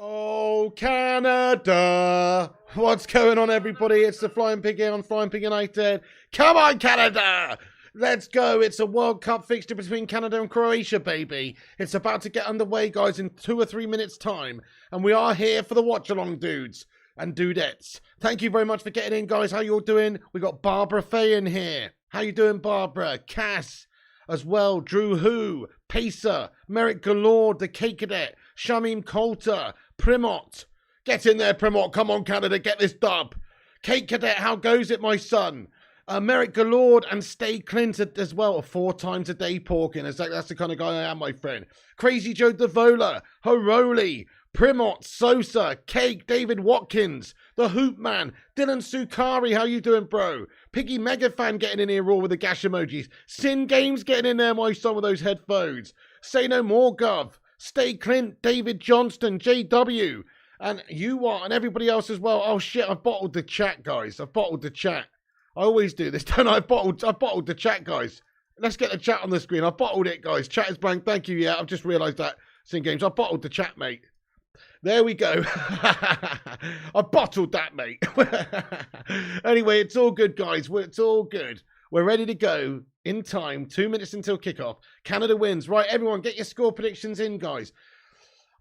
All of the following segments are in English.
Oh, Canada. What's going on, everybody? It's the Flying Pig here on Flying Pig United. Come on, Canada. Let's go. It's a World Cup fixture between Canada and Croatia, baby. It's about to get underway, guys, in 2 or 3 minutes' time. And we are here for the watch-along, dudes and dudettes. Thank you very much for getting in, guys. How you all doing? We got Barbara Fay in here. How you doing, Barbara? Cass as well. Drew Hu, Pacer, Merrick Galore, the Cake Cadet, Shamim Coulter, Primot. Get in there, Primot. Come on, Canada. Get this dub. Cake Cadet, how goes it, my son? Merrick Galord and Stay Clint as well. 4 times a day porking. That's the kind of guy I am, my friend. Crazy Joe Davola, Haroli, Primot, Sosa, Cake, David Watkins, The Hoop Man, Dylan Sukari, how you doing, bro? Piggy Megafan getting in here raw with the gash emojis. Sin Games getting in there, my son, with those headphones. Say No More, Gov. Stay Clint, David Johnston, JW, and you are, and everybody else as well. Oh shit, I've bottled the chat, guys. I've bottled the chat. I always do this, don't I? I've bottled the chat, guys. Let's get the chat on the screen. I've bottled it, guys. Chat is blank. Thank you. Yeah, I've just realised that. Sin Games. I've bottled the chat, mate. There we go. I bottled that, mate. Anyway, it's all good, guys. It's all good. We're ready to go in time. 2 minutes until kickoff. Canada wins. Right, everyone, get your score predictions in, guys.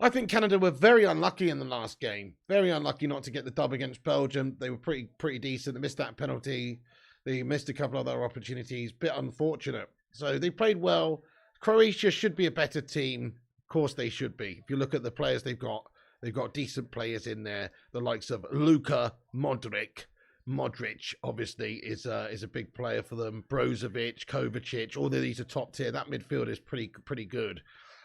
I think Canada were very unlucky in the last game. Very unlucky not to get the dub against Belgium. They were pretty decent. They missed that penalty. They missed a couple other opportunities. Bit unfortunate. So they played well. Croatia should be a better team. Of course they should be. If you look at the players they've got decent players in there. The likes of Luka Modric. Modric, obviously, is a big player for them. Brozovic, Kovacic, all of these are top tier. That midfield is pretty good.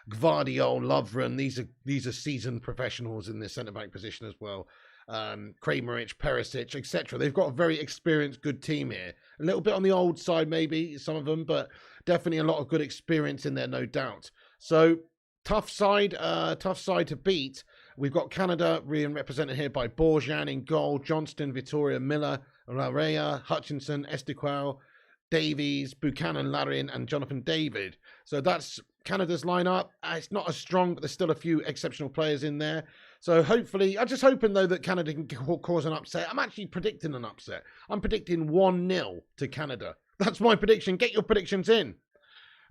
Gvardiol, Lovren, these are seasoned professionals in the centre-back position as well. Kramaric, Perisic, etc. They've got a very experienced, good team here. A little bit on the old side, maybe, some of them, but definitely a lot of good experience in there, no doubt. So, tough side to beat. We've got Canada being represented here by Borjan in goal, Johnston, Vittoria, Miller, Larrea, Hutchinson, Estiquel, Davies, Buchanan, Larin, and Jonathan David. So that's Canada's lineup. It's not as strong, but there's still a few exceptional players in there. So hopefully, I'm just hoping, though, that Canada can cause an upset. I'm actually predicting an upset. I'm predicting 1-0 to Canada. That's my prediction. Get your predictions in.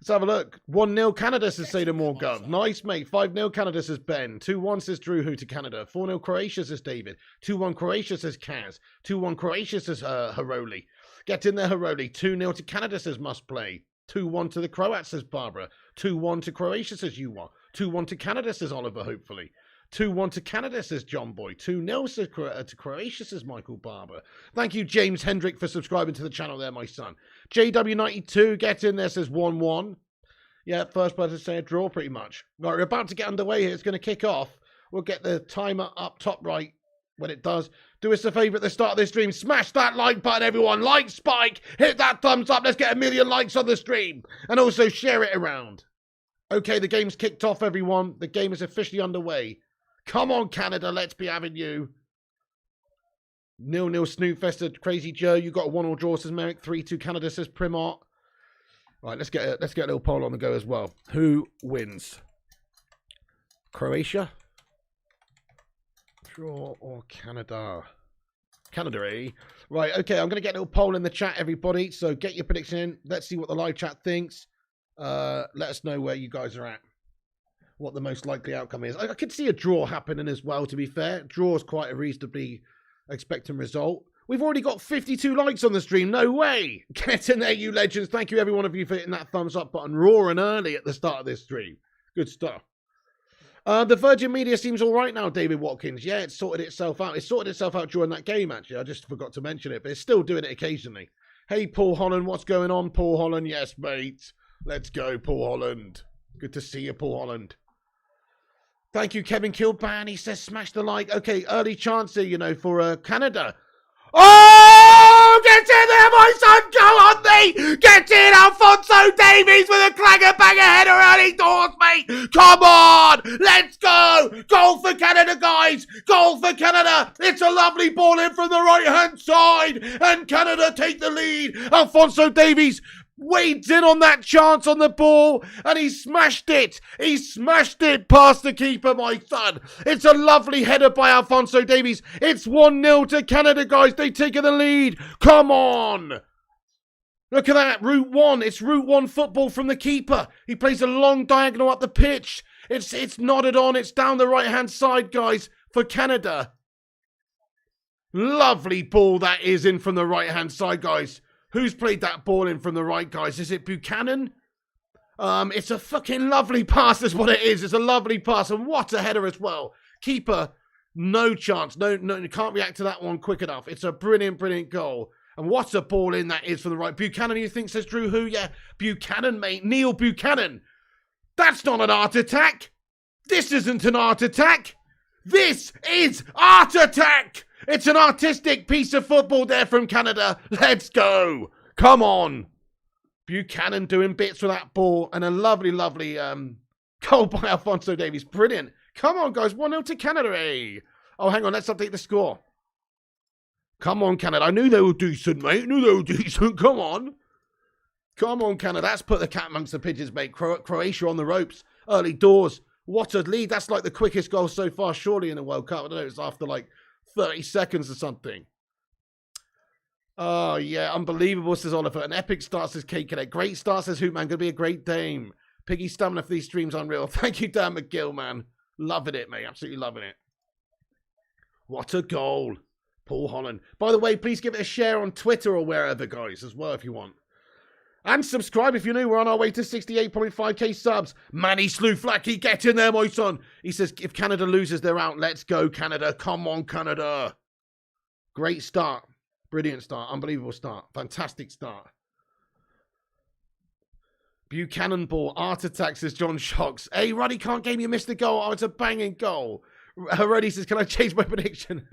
Let's have a look. 1-0 Canada, says Say No More Gov. Nice, mate. 5-0 Canada, says Ben. 2-1 says Drew Hu to Canada. 4-0 Croatia, says David. 2-1 Croatia, says Kaz. 2-1 Croatia, says Haroli. Get in there, Haroli. 2-0 to Canada, says Must Play. 2-1 to the Croats, says Barbara. 2-1 to Croatia, says Yuwa. 2-1 to Canada, says Oliver, hopefully. 2-1 to Canada, says John Boy. 2-0 says to Croatia, says Michael Barber. Thank you, James Hendrick, for subscribing to the channel there, my son. JW92, get in there, says 1-1. Yeah, first person to say a draw, pretty much. Right, we're about to get underway here. It's going to kick off. We'll get the timer up top right when it does. Do us a favour at the start of this stream. Smash that like button, everyone. Like Spike. Hit that thumbs up. Let's get 1 million likes on the stream. And also share it around. Okay, the game's kicked off, everyone. The game is officially underway. Come on, Canada. Let's be having you. 0-0 Snoopfester. Crazy Joe. You got a 1-1 draw, says Merrick. 3-2 Canada, says Primart. Right, let's get a little poll on the go as well. Who wins? Croatia? Draw or Canada? Canada, eh? Right, okay, I'm going to get a little poll in the chat, everybody. So get your prediction in. Let's see what the live chat thinks. Let us know where you guys are at. What the most likely outcome is. I could see a draw happening as well, to be fair. Draw is quite a reasonably expected result. We've already got 52 likes on the stream. No way. Get in there, you legends. Thank you, every one of you, for hitting that thumbs up button roaring early at the start of this stream. Good stuff. The Virgin Media seems all right now, David Watkins. Yeah, it's sorted itself out. It sorted itself out during that game, actually. I just forgot to mention it, but it's still doing it occasionally. Hey, Paul Holland. What's going on, Paul Holland? Yes, mate. Let's go, Paul Holland. Good to see you, Paul Holland. Thank you, Kevin Kilban. He says smash the like. Okay, early chance here, you know, for Canada. Oh, get in there, my son. Go on, thee. Get in, Alfonso Davies with a clanger banger header early doors, mate. Come on. Let's go. Goal for Canada, guys. Goal for Canada. It's a lovely ball in from the right-hand side. And Canada take the lead. Alfonso Davies Wades in on that chance on the ball, and he smashed it. He smashed it past the keeper, my son. It's a lovely header by Alphonso Davies. It's 1-0 to Canada, guys. They've taken the lead. Come on. Look at that, Route 1. It's Route 1 football from the keeper. He plays a long diagonal up the pitch. It's nodded on. It's down the right-hand side, guys, for Canada. Lovely ball that is in from the right-hand side, guys. Who's played that ball in from the right, guys? Is it Buchanan? It's a fucking lovely pass is what it is. It's a lovely pass, and what a header as well. Keeper, no chance. No, you can't react to that one quick enough. It's a brilliant, brilliant goal. And what a ball in that is from the right. Buchanan, you think, says Drew who? Yeah, Buchanan, mate. Neil Buchanan. That's not an art attack. This isn't an art attack. This is art attack. It's an artistic piece of football there from Canada. Let's go. Come on. Buchanan doing bits with that ball. And a lovely, lovely goal by Alphonso Davies. Brilliant. Come on, guys. 1-0 to Canada. Hey. Oh, hang on. Let's update the score. Come on, Canada. I knew they were decent, mate. I knew they were decent. Come on. Come on, Canada. That's put the cat amongst the pigeons, mate. Croatia on the ropes. Early doors. What a lead. That's like the quickest goal so far, surely, in the World Cup. I don't know. It's after like 30 seconds or something. Oh, yeah. Unbelievable, says Oliver. An epic start, says Kate Cadet. Great start, says Hoopman. Going to be a great Dame. Piggy stamina for these streams, unreal. Thank you, Dan McGill, man. Loving it, mate. Absolutely loving it. What a goal. Paul Holland. By the way, please give it a share on Twitter or wherever, guys, as well, if you want. And subscribe if you're new. We're on our way to 68.5k subs. Manny Sluflaki, get in there, my son. He says, if Canada loses, they're out. Let's go, Canada. Come on, Canada. Great start. Brilliant start. Unbelievable start. Fantastic start. Buchanan ball. Art attack, says John Shocks. Hey, Ruddy, can't game. You missed the goal. Oh, it's a banging goal. Ruddy says, can I change my prediction?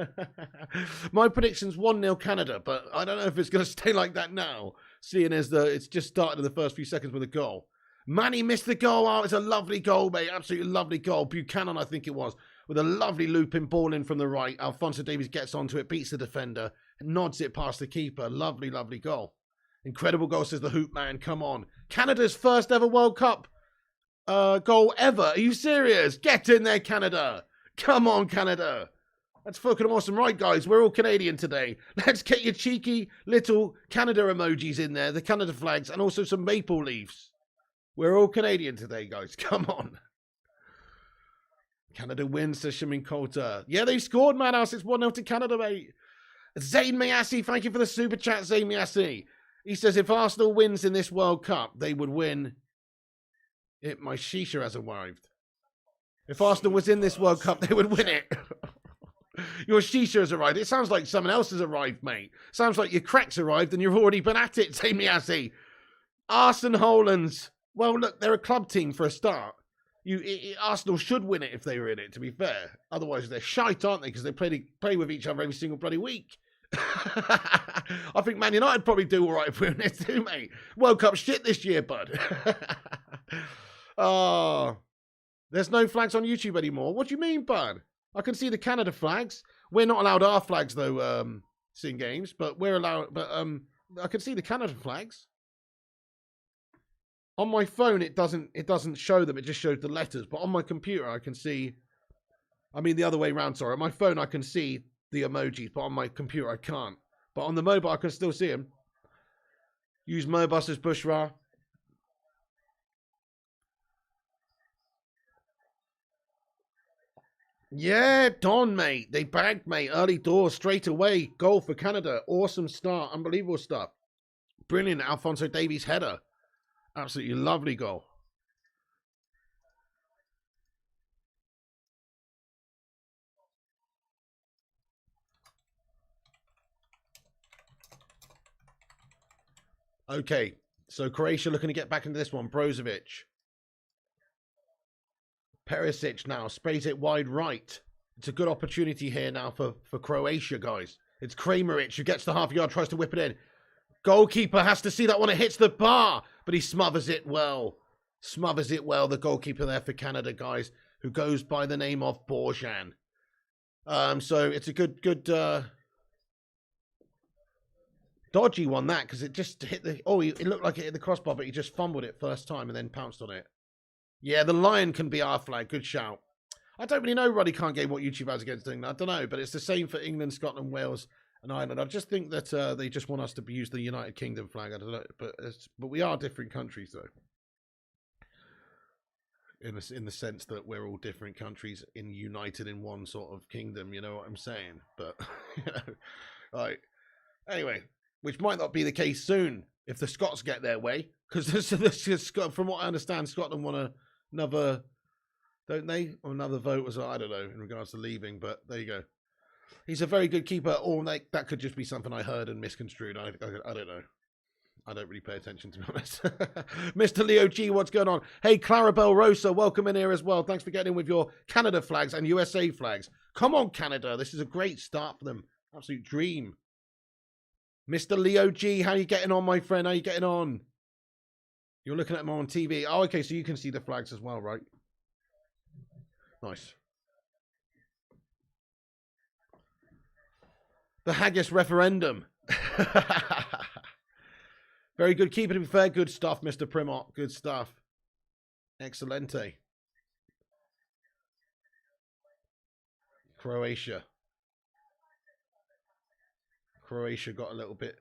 My prediction's 1-0 Canada, but I don't know if it's going to stay like that now, seeing as it's just started in the first few seconds with a goal. Manny missed the goal. Oh, it's a lovely goal, mate. Absolutely lovely goal. Buchanan, I think it was, with a lovely looping ball in from the right. Alphonso Davies gets onto it, beats the defender, and nods it past the keeper. Lovely, lovely goal. Incredible goal, says the Hoop Man. Come on. Canada's first ever World Cup goal ever. Are you serious? Get in there, Canada. Come on, Canada. That's fucking awesome. Right, guys, we're all Canadian today. Let's get your cheeky little Canada emojis in there, the Canada flags, and also some maple leaves. We're all Canadian today, guys. Come on. Canada wins, says Shimin Coulter. Yeah, they've scored, Madhouse. It's 1-0 to Canada, mate. Zayn Mayassi, thank you for the super chat, Zayn Mayassi. He says, if Arsenal wins in this World Cup, they would win. My shisha has arrived. If Arsenal was in this World Cup, they would win it. Your shisha has arrived. It sounds like someone else has arrived, mate. Sounds like your crack's arrived and you've already been at it, Tamiasi. Arsenal Hollands. Well, look, they're a club team for a start. Arsenal should win it if they were in it, to be fair. Otherwise, they're shite, aren't they? Because they play with each other every single bloody week. I think Man United probably do all right if we're in it too, mate. World Cup shit this year, bud. Oh... There's no flags on YouTube anymore. What do you mean, bud? I can see the Canada flags. We're not allowed our flags, though, seeing games, but we're allowed. But I can see the Canada flags. On my phone, it doesn't show them. It just shows the letters. But on my computer, I can see. I mean, the other way around. Sorry, on my phone, I can see the emojis, but on my computer, I can't. But on the mobile, I can still see them. Use Mobus as Bushra. Yeah, Don, mate. They bagged, mate. Early doors, straight away. Goal for Canada. Awesome start. Unbelievable stuff. Brilliant. Alphonso Davies header. Absolutely lovely goal. Okay, so Croatia looking to get back into this one. Brozovic. Perisic now sprays it wide right. It's a good opportunity here now for Croatia, guys. It's Kramaric who gets the half-yard, tries to whip it in. Goalkeeper has to see that one. It hits the bar, but he smothers it well. Smothers it well, the goalkeeper there for Canada, guys, who goes by the name of Borjan. So it's a good Dodgy one, that, because it just hit the... Oh, it looked like it hit the crossbar, but he just fumbled it first time and then pounced on it. Yeah, the lion can be our flag. Good shout. I don't really know, Roddy Can't Game, what YouTube has against England. I don't know, but it's the same for England, Scotland, Wales, and Ireland. I just think that they just want us to use the United Kingdom flag. I don't know, but we are different countries, though. In the sense that we're all different countries united in one sort of kingdom, you know what I'm saying? But, you know, right. Anyway, which might not be the case soon if the Scots get their way, because from what I understand, Scotland want another, don't they? Or another vote as well, I don't know, in regards to leaving, but there you go. He's a very good keeper, or that could just be something I heard and misconstrued. I don't know. I don't really pay attention, to be honest. Mr. Leo G, what's going on? Hey, Clarabelle Rosa, welcome in here as well. Thanks for getting in with your Canada flags and USA flags. Come on, Canada. This is a great start for them. Absolute dream. Mr. Leo G, how you getting on, my friend? How you getting on? You're looking at them on TV. Oh, okay, so you can see the flags as well, right? Nice. The Haggis referendum. Very good keeper, to be fair. Good stuff, Mr. Primot. Good stuff. Excelente. Croatia. Croatia got a little bit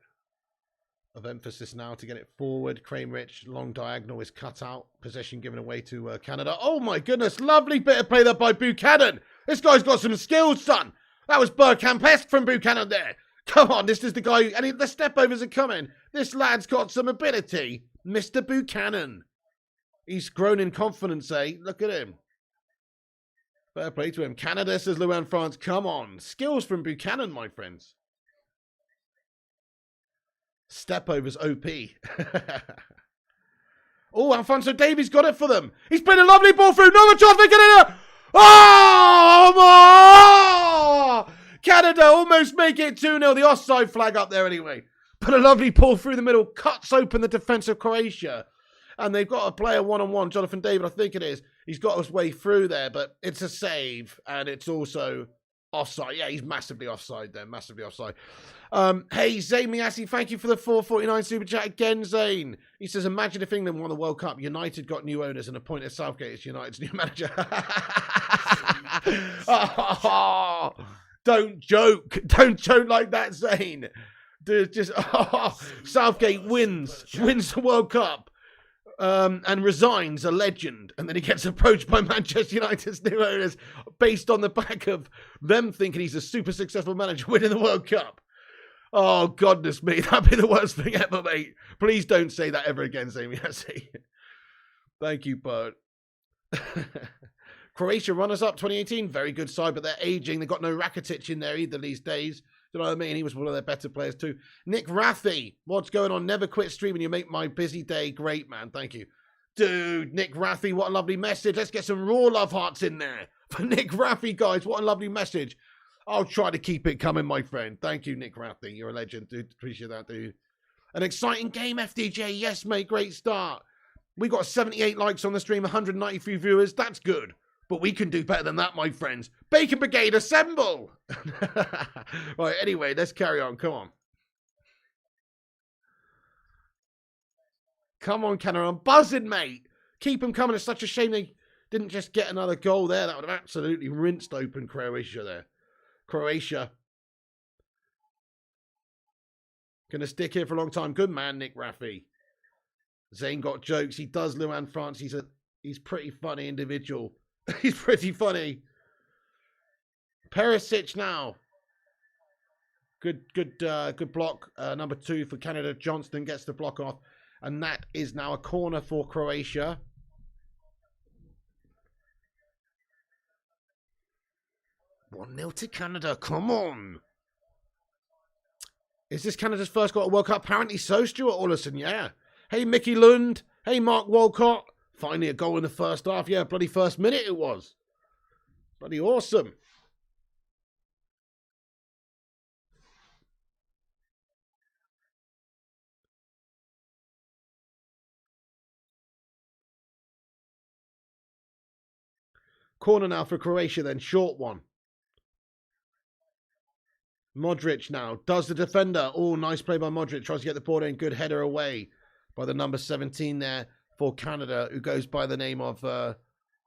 of emphasis now to get it forward. Rich, long diagonal is cut out. Possession given away to Canada. Oh my goodness, lovely bit of play there by Buchanan. This guy's got some skills, son. That was Bergkamp-esque from Buchanan there. Come on, this is the guy, and the step-overs are coming. This lad's got some ability. Mr. Buchanan. He's grown in confidence, eh? Look at him. Fair play to him. Canada, says Luan France. Come on. Skills from Buchanan, my friends. Step-overs OP. Oh, Alfonso Davies got it for them. He's played a lovely ball through. Another chance to get in there. Oh! Canada almost make it 2-0. The offside flag up there anyway. But a lovely ball through the middle. Cuts open the defence of Croatia. And they've got a player one-on-one. Jonathan David, I think it is. He's got his way through there. But it's a save. And it's also offside. Yeah, he's massively offside there. Massively offside. Hey, Zayn Miassi, thank you for the 4.49 super chat again, Zayn. He says, imagine if England won the World Cup. United got new owners and appointed Southgate as United's new manager. Oh, don't joke. Don't joke like that, Zayn. Dude, Southgate wins the World Cup and resigns, a legend. And then he gets approached by Manchester United's new owners based on the back of them thinking he's a super successful manager winning the World Cup. Oh, goodness me. That'd be the worst thing ever, mate. Please don't say that ever again, Sammy. Thank you, Bert. Croatia runners-up 2018. Very good side, but they're aging. They've got no Rakitic in there either these days. Do you know what I mean? He was one of their better players too. Nick Raffy. What's going on? Never quit streaming. You make my busy day great, man. Thank you. Dude, Nick Raffy, what a lovely message. Let's get some raw love hearts in there. For Nick Raffy, guys, what a lovely message. I'll try to keep it coming, my friend. Thank you, Nick Raffy. You're a legend, dude. Appreciate that, dude. An exciting game, FDJ. Yes, mate. Great start. We got 78 likes on the stream, 193 viewers. That's good. But we can do better than that, my friends. Bacon Brigade, assemble! Right, anyway, let's carry on. Come on. Come on, Canada. I'm buzzing, mate. Keep them coming. It's such a shame they didn't just get another goal there. That would have absolutely rinsed open Croatia there. Croatia. Gonna stick here for a long time. Good man, Nick Raffy. Zane got jokes. He does, Luan France. He's pretty funny individual. He's pretty funny. Perisic now. Good block. Number 2 for Canada. Johnston gets the block off. And that is now a corner for Croatia. 1-0 to Canada. Come on. Is this Canada's first goal at World Cup? Apparently so, Stuart Ollerson. Yeah. Hey, Mickey Lund. Hey, Mark Walcott. Finally a goal in the first half. Yeah, bloody first minute it was. Bloody awesome. Corner now for Croatia then. Short one. Modric now does the defender. Oh, nice play by Modric. Tries to get the ball in. Good header away by the number 17 there for Canada, who goes by the name of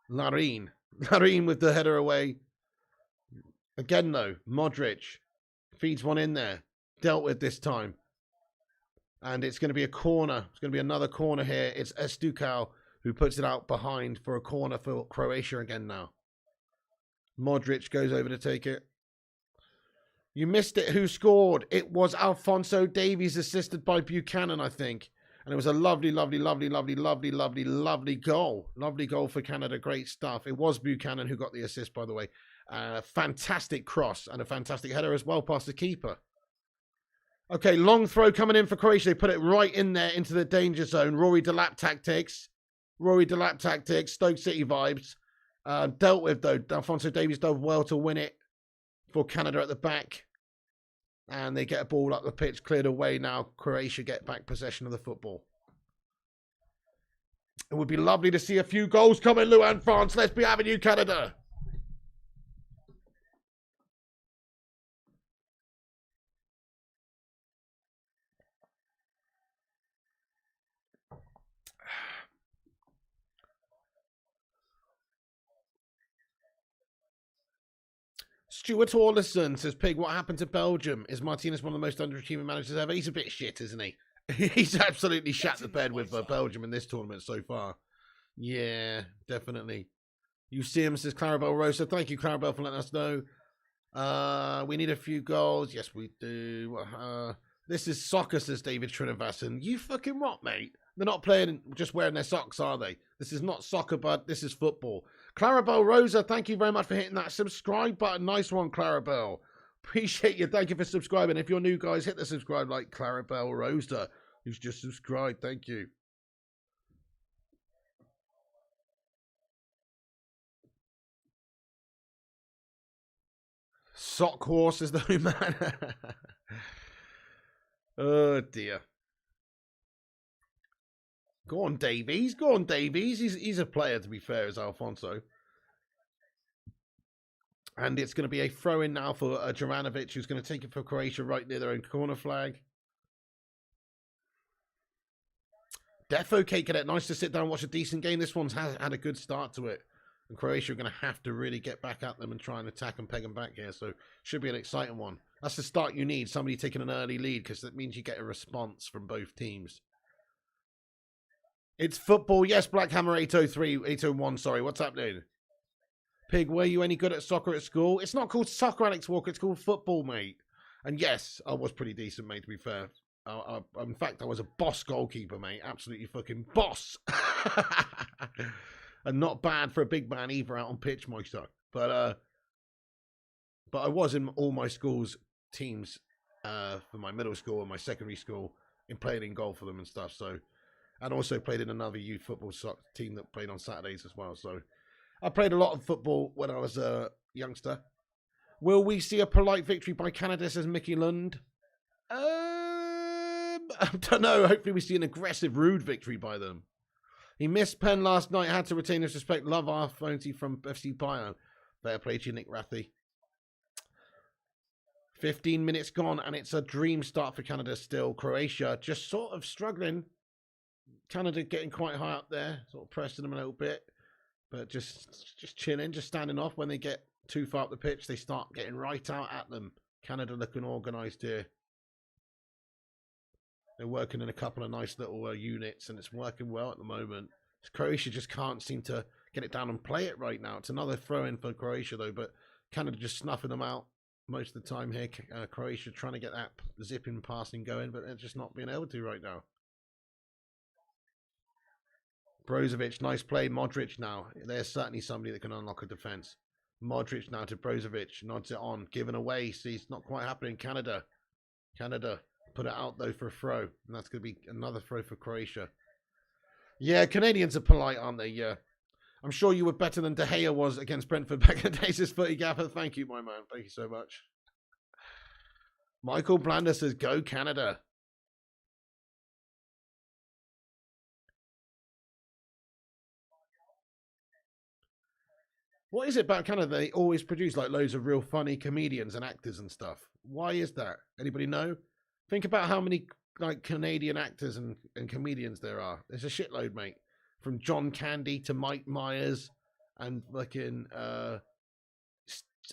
Larine. Larine with the header away. Again, though, Modric feeds one in there. Dealt with this time. And it's going to be a corner. It's going to be another corner here. It's Estukal who puts it out behind for a corner for Croatia again now. Modric goes over to take it. You missed it. Who scored? It was Alphonso Davies, assisted by Buchanan, I think. And it was a lovely, lovely, lovely, lovely, lovely, lovely, lovely goal. Lovely goal for Canada. Great stuff. It was Buchanan who got the assist, by the way. Fantastic cross and a fantastic header as well past the keeper. Okay, long throw coming in for Croatia. They put it right in there into the danger zone. Rory Delap tactics. Rory Delap tactics. Stoke City vibes. Dealt with, though. Alphonso Davies done well to win it for Canada at the back. And they get a ball up the pitch, cleared away now. Croatia get back possession of the football. It would be lovely to see a few goals coming, Luan France. Let's be having you, Canada. Stuart Orlison says, Pig, what happened to Belgium? Is Martinez one of the most underachieving managers ever? He's a bit shit, isn't he? He's absolutely shat the bed with Belgium in this tournament so far. Yeah, definitely. You see him, says Clarabelle Rosa. Thank you, Clarabelle, for letting us know. We need a few goals. Yes, we do. This is soccer, says David Srinivasan. You fucking what, mate? They're not playing, just wearing their socks, are they? This is not soccer, bud. This is football. Clarabelle Rosa, thank you very much for hitting that subscribe button. Nice one, Clarabelle. Appreciate you. Thank you for subscribing. If you're new, guys, hit the subscribe like Clarabelle Rosa, who's just subscribed. Thank you. Sock horse is the new man. Oh, dear. Go on, Davies. Go on, Davies. He's a player, to be fair, as Alfonso. And it's going to be a throw-in now for Juranovic, who's going to take it for Croatia right near their own corner flag. Defo Cake Cadet, nice to sit down and watch a decent game. This one's had a good start to it. And Croatia are going to have to really get back at them and try and attack and peg them back here. So should be an exciting one. That's the start you need, somebody taking an early lead, because that means you get a response from both teams. It's football. Yes, Blackhammer 803, 801, sorry. What's happening? Pig, were you any good at soccer at school? It's not called soccer, Alex Walker. It's called football, mate. And yes, I was pretty decent, mate, to be fair. In fact, I was a boss goalkeeper, mate. Absolutely fucking boss. And not bad for a big man either out on pitch, my son. But I was in all my school's teams for my middle school and my secondary school in playing in goal for them and stuff. So, and also played in another youth football team that played on Saturdays as well. So I played a lot of football when I was a youngster. Will we see a polite victory by Canada, says Mickey Lund? I don't know. Hopefully we see an aggressive, rude victory by them. He missed pen last night, had to retain his respect. Love our phony from FC Bayern. Fair play to you, Nick Rathy. 15 minutes gone, and it's a dream start for Canada still. Croatia just sort of struggling. Canada getting quite high up there, sort of pressing them a little bit. But just chilling, just standing off. When they get too far up the pitch, they start getting right out at them. Canada looking organised here. They're working in a couple of nice little units, and it's working well at the moment. Croatia just can't seem to get it down and play it right now. It's another throw-in for Croatia, though, but Canada just snuffing them out most of the time here. Croatia trying to get that zipping passing going, but they're just not being able to right now. Brozovic, nice play. Modric now. There's certainly somebody that can unlock a defence. Modric now to Brozovic. Nods it on. Given away. See, it's not quite happening. Canada put it out, though, for a throw. And that's going to be another throw for Croatia. Yeah, Canadians are polite, aren't they? Yeah. I'm sure you were better than De Gea was against Brentford back in the days as Footy Gaffer. Thank you, my man. Thank you so much. Michael Blander says, go Canada. What is it about Canada? They always produce like loads of real funny comedians and actors and stuff. Why is that? Anybody know? Think about how many like Canadian actors and comedians there are. There's a shitload, mate. From John Candy to Mike Myers and fucking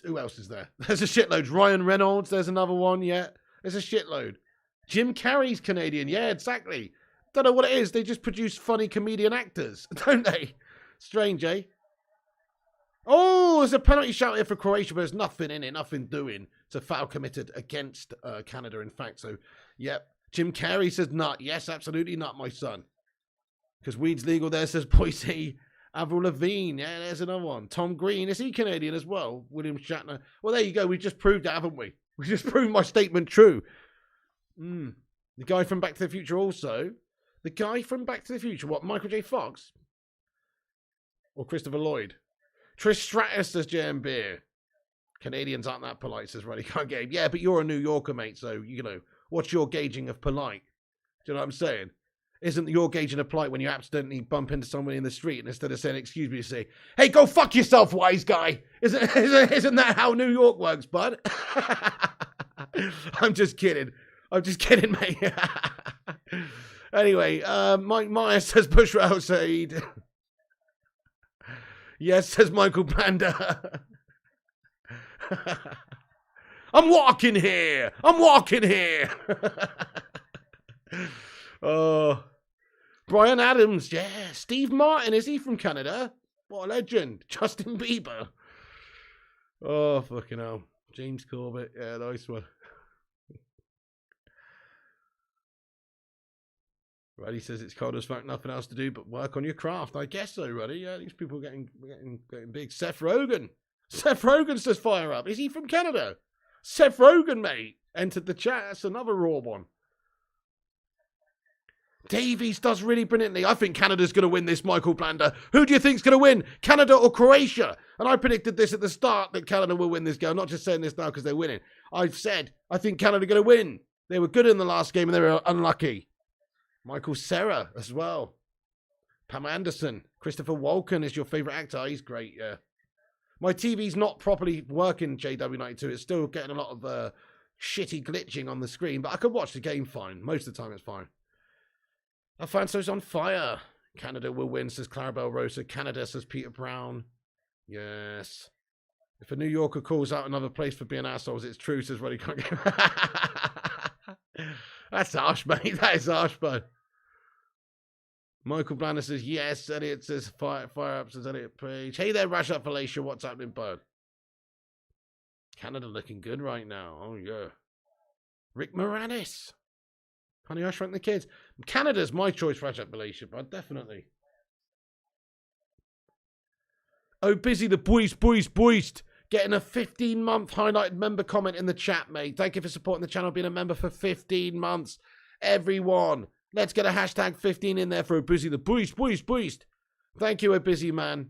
who else is there? There's a shitload. Ryan Reynolds, there's another one, yeah. There's a shitload. Jim Carrey's Canadian, yeah, exactly. Don't know what it is. They just produce funny comedian actors, don't they? Strange, eh? Oh, there's a penalty shout here for Croatia, but there's nothing in it, nothing doing. It's a foul committed against Canada, in fact. So, yep. Jim Carrey says not. Yes, absolutely not, my son. Because weed's legal there, says Boise. Avril Lavigne, yeah, there's another one. Tom Green, is he Canadian as well? William Shatner. Well, there you go. We've just proved it, haven't we? We just proved my statement true. The guy from Back to the Future also. The guy from Back to the Future, what, Michael J. Fox? Or Christopher Lloyd? Trish Stratus, says J.M. Beer. Canadians aren't that polite, says Roddy Can't Game. Yeah, but you're a New Yorker, mate, so, you know, what's your gauging of polite? Do you know what I'm saying? Isn't your gauging of polite when you accidentally bump into someone in the street and instead of saying, excuse me, you say, hey, go fuck yourself, wise guy. Isn't that how New York works, bud? I'm just kidding. I'm just kidding, mate. Anyway, Mike Myers says Bushra Said. Yes, says Michael Blanda. I'm walking here. Oh, Brian Adams, yeah. Steve Martin, is he from Canada? What a legend. Justin Bieber. Oh, fucking hell. James Corbett, yeah, nice one. Ruddy says it's cold as fuck, nothing else to do but work on your craft. I guess so, Ruddy. Yeah, these people are getting big. Seth Rogen. Seth Rogen says fire up. Is he from Canada? Seth Rogen, mate. Entered the chat. That's another raw one. Davies does really brilliantly. I think Canada's going to win this, Michael Blanda. Who do you think's going to win? Canada or Croatia? And I predicted this at the start that Canada will win this game. I'm not just saying this now because they're winning. I've said I think Canada are going to win. They were good in the last game and they were unlucky. Michael Cera as well. Pam Anderson. Christopher Walken is your favourite actor. He's great, yeah. My TV's not properly working, JW92. It's still getting a lot of shitty glitching on the screen, but I can watch the game fine. Most of the time it's fine. Alfonso's on fire. Canada will win, says Clarabelle Rosa. Canada, says Peter Brown. Yes. If a New Yorker calls out another place for being assholes, it's true, says Roddy Can't Game. That's harsh, mate. That is harsh, bud. Michael Blander says yes. Elliot says fire up, says Elliot Page. Hey there, Rash Up Felicia. What's happening, bud? Canada looking good right now. Oh, yeah. Rick Moranis. Honey, I Shrunk the Kids. Canada's my choice for Rash Up Felicia, bud. Definitely. Oh, busy the boist. Getting a 15-month highlighted member comment in the chat, mate. Thank you for supporting the channel, being a member for 15 months. Everyone, let's get a hashtag 15 in there for Obusy the Boist. Thank you, Obusy, man.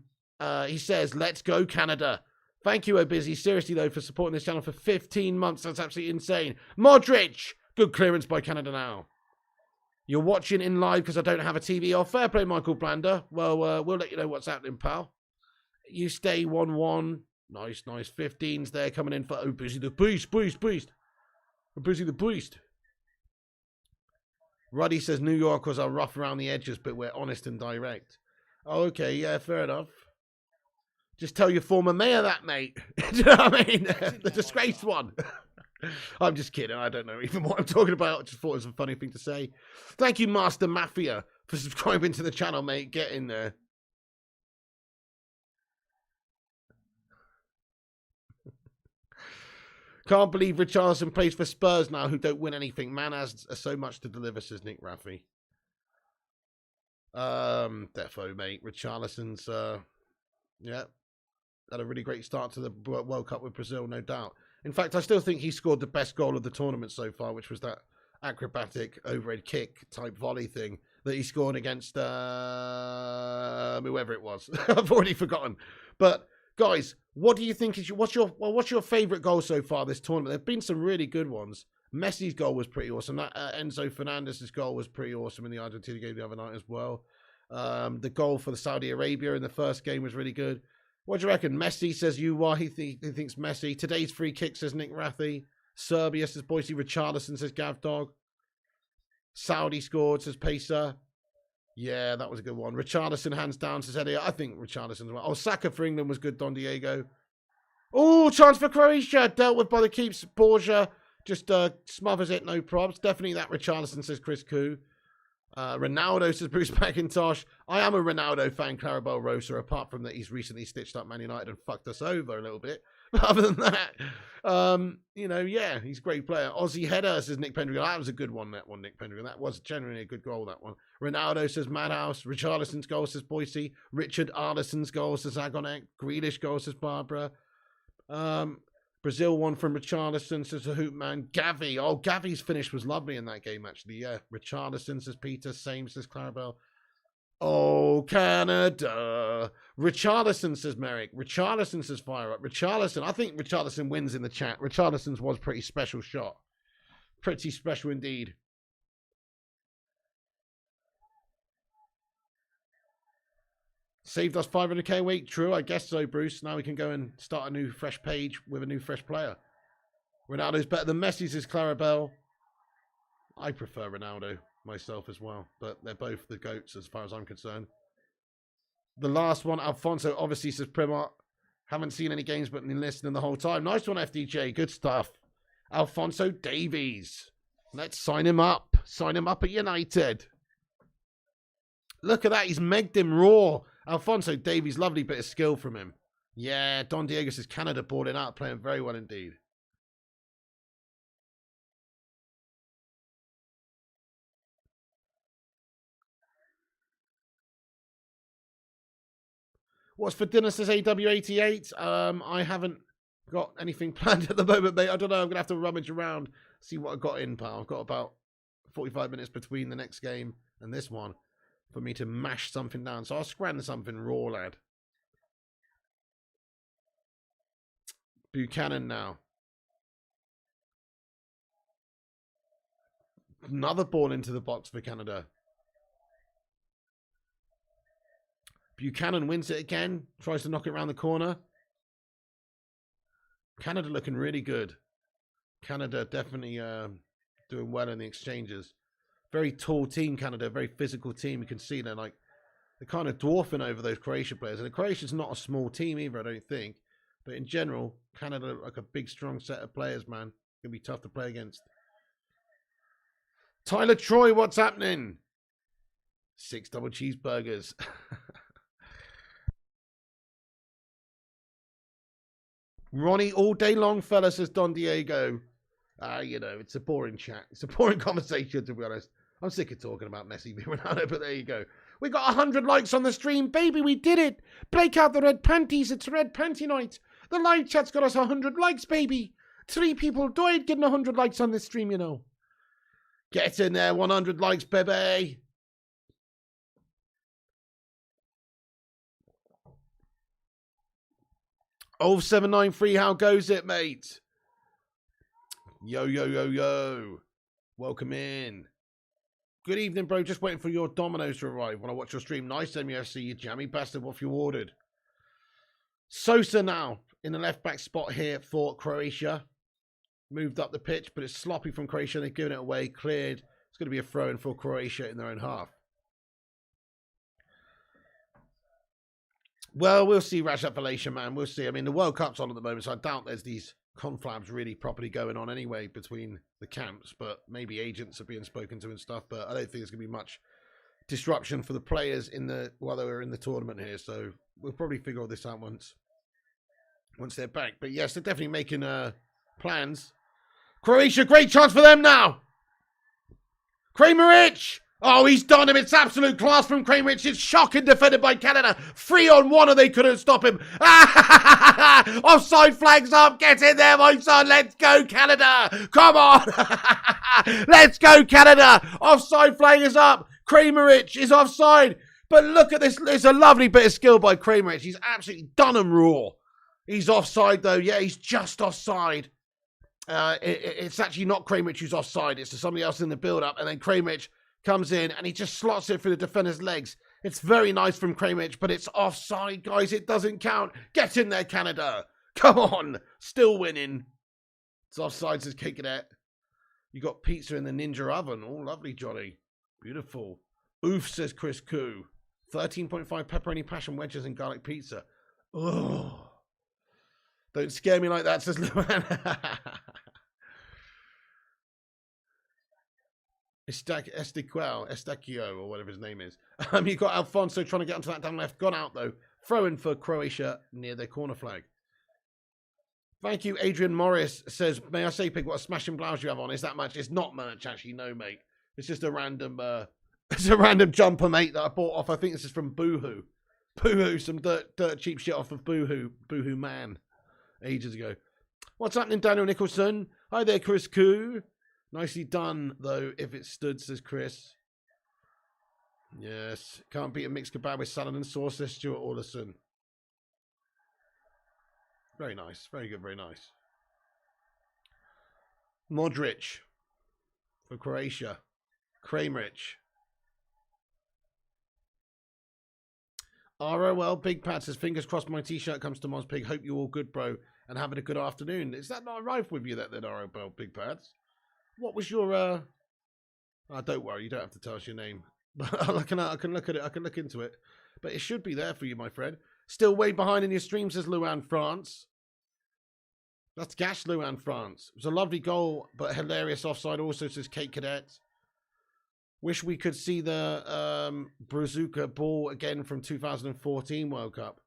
He says, let's go, Canada. Thank you, Obusy. Seriously, though, for supporting this channel for 15 months. That's absolutely insane. Modric. Good clearance by Canada now. You're watching in live because I don't have a TV. Oh, fair play, Michael Blander. Well, we'll let you know what's happening, pal. You stay 1-1. Nice. 15s there coming in for Obusy the Beast. Obusy the Beast. Ruddy says New Yorkers are rough around the edges, but we're honest and direct. Oh, okay, yeah, fair enough. Just tell your former mayor that, mate. Do you know what I mean? The disgraced one. I'm just kidding. I don't know even what I'm talking about. I just thought it was a funny thing to say. Thank you, Master Mafia, for subscribing to the channel, mate. Get in there. Can't believe Richarlison plays for Spurs now, who don't win anything. Man has so much to deliver, says Nick Raffi. Defo, mate. Richarlison's, yeah, had a really great start to the World Cup with Brazil, no doubt. In fact, I still think he scored the best goal of the tournament so far, which was that acrobatic overhead kick type volley thing that he scored against whoever it was. I've already forgotten. But guys, what do you think is what's your favourite goal so far this tournament? There've been some really good ones. Messi's goal was pretty awesome. That Enzo Fernandez's goal was pretty awesome in the Argentina game the other night as well. The goal for the Saudi Arabia in the first game was really good. What do you reckon? Messi says you why he thinks Messi. Today's free kick, says Nick Rathy. Serbia, says Boise. Richarlison, says Gav Dog. Saudi scored, says Pacer. Yeah, that was a good one. Richarlison, hands down, says Eddie. I think Richarlison's well. Oh, Saka for England was good, Don Diego. Oh, chance for Croatia. Dealt with by the keeps. Borja just smothers it, no probs. Definitely that Richarlison, says Chris Koo. Ronaldo, says Bruce McIntosh. I am a Ronaldo fan, Clarabelle Rosa, apart from that he's recently stitched up Man United and fucked us over a little bit. But other than that, you know, yeah, he's a great player. Aussie header, says Nick Pendragon. That was a good one, that one, Nick Pendragon. That was genuinely a good goal, that one. Ronaldo, says Madhouse. Richarlison's goal, says Boise. Richard Arlison's goal, says Agonek. Grealish goal, says Barbara. Brazil one from Richarlison, says the Hoop Man. Gavi. Oh, Gavi's finish was lovely in that game, actually. Yeah. Richarlison, says Peter. Same, says Clarabelle. Oh, Canada. Richarlison, says Merrick. Richarlison, says Fire Up. Richarlison. I think Richarlison wins in the chat. Richarlison's was pretty special shot. Pretty special indeed. Saved us 500k a week. True, I guess so, Bruce. Now we can go and start a new fresh page with a new fresh player. Ronaldo's better than Messi, says Clarabelle. I prefer Ronaldo myself as well, but they're both the GOATs as far as I'm concerned. The last one, Alfonso, obviously, says Primart. Haven't seen any games, but been listening the whole time. Nice one, FDJ. Good stuff. Alfonso Davies. Let's sign him up. Sign him up at United. Look at that. He's megged him raw. Alfonso Davies, lovely bit of skill from him. Yeah, Don Diego says Canada balling out, playing very well indeed. What's for dinner, says AW88. I haven't got anything planned at the moment, mate. I don't know. I'm going to have to rummage around, see what I got in, pal. I've got about 45 minutes between the next game and this one for me to mash something down. So I'll scran something raw, lad. Buchanan now. Another ball into the box for Canada. Buchanan wins it again. Tries to knock it around the corner. Canada looking really good. Canada definitely doing well in the exchanges. Very tall team, Canada. Very physical team. You can see they're kind of dwarfing over those Croatia players. And Croatia's not a small team either, I don't think. But in general, Canada look like a big, strong set of players, man. It's going to be tough to play against. Tyler Troy, what's happening? 6 double cheeseburgers. Ronnie, all day long, fella, says Don Diego. You know, it's a boring chat. It's a boring conversation, to be honest. I'm sick of talking about Messi v Ronaldo, but there you go. We got 100 likes on the stream. Baby, we did it. Break out the red panties. It's red panty night. The live chat's got us 100 likes, baby. 3 people died getting 100 likes on this stream, you know. Get in there, 100 likes, baby. Oh, 793, how goes it, mate? Yo, yo, yo, yo. Welcome in. Good evening, bro. Just waiting for your Dominoes to arrive when I watch your stream. Nice MUFC, you jammy bastard. What have you ordered? Sosa now in the left-back spot here for Croatia. Moved up the pitch, but it's sloppy from Croatia. They've given it away, cleared. It's going to be a throw-in for Croatia in their own half. Well, we'll see, Rajat Valesha, man. We'll see. I mean, the World Cup's on at the moment, so I doubt there's these conflabs really properly going on anyway between the camps, but maybe agents are being spoken to and stuff, but I don't think there's going to be much disruption for the players while they were in the tournament here, so we'll probably figure all this out once they're back. But yes, they're definitely making plans. Croatia, great chance for them now. Kramaric! Oh, he's done him. It's absolute class from Kramaric. It's shocking defended by Canada. 3-on-1 and they couldn't stop him. Offside flags up. Get in there, my son. Let's go, Canada. Come on. Let's go, Canada. Offside flag is up. Kramaric is offside. But look at this. It's a lovely bit of skill by Kramaric. He's absolutely done him raw. He's offside, though. Yeah, he's just offside. It's actually not Kramaric who's offside. It's to somebody else in the build-up. And then Kramaric comes in and he just slots it through the defender's legs. It's very nice from Kramaric, but it's offside, guys. It doesn't count. Get in there, Canada. Come on. Still winning. It's offside, says Kate Cadet. You got pizza in the ninja oven. Oh, lovely, Johnny. Beautiful. Oof, says Chris Koo. 13.5 pepperoni passion wedges and garlic pizza. Oh. Don't scare me like that, says Luan. Estaquio, or whatever his name is. You got Alfonso trying to get onto that down left. Gone out, though. Throw in for Croatia near their corner flag. Thank you, Adrian Morris says, may I say, Pig, what a smashing blouse you have on? Is that much? It's not much, actually, no, mate. It's just a random, it's a random jumper, mate, that I bought off. I think this is from Boohoo. Boohoo, some dirt cheap shit off of Boohoo. Boohoo Man. Ages ago. What's happening, Daniel Nicholson? Hi there, Chris Koo. Nicely done, though, if it stood, says Chris. Yes. Can't beat a mixed kebab with salad and sauce, says Stuart Alderson. Very nice. Very good, very nice. Modric for Croatia. Kramaric. ROL Big Pat says, fingers crossed my t-shirt comes to Moz Pig. Hope you're all good, bro, and having a good afternoon. Is that not arrived with you, that then, ROL Big Pats? What was your, Oh, don't worry, you don't have to tell us your name. But I can look at it, I can look into it. But it should be there for you, my friend. Still way behind in your stream, says Luan France. That's gash, Luan France. It was a lovely goal, but hilarious offside also, says Kate Cadet. Wish we could see the Brazuca ball again from 2014 World Cup.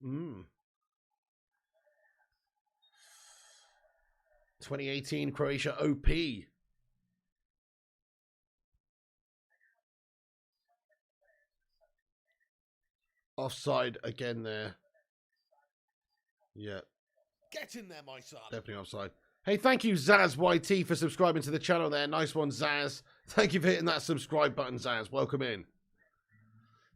2018 Croatia OP. Offside again there. Yeah. Get in there, my son. Definitely offside. Hey, thank you, Zaz YT, for subscribing to the channel there. Nice one, Zaz. Thank you for hitting that subscribe button, Zaz. Welcome in.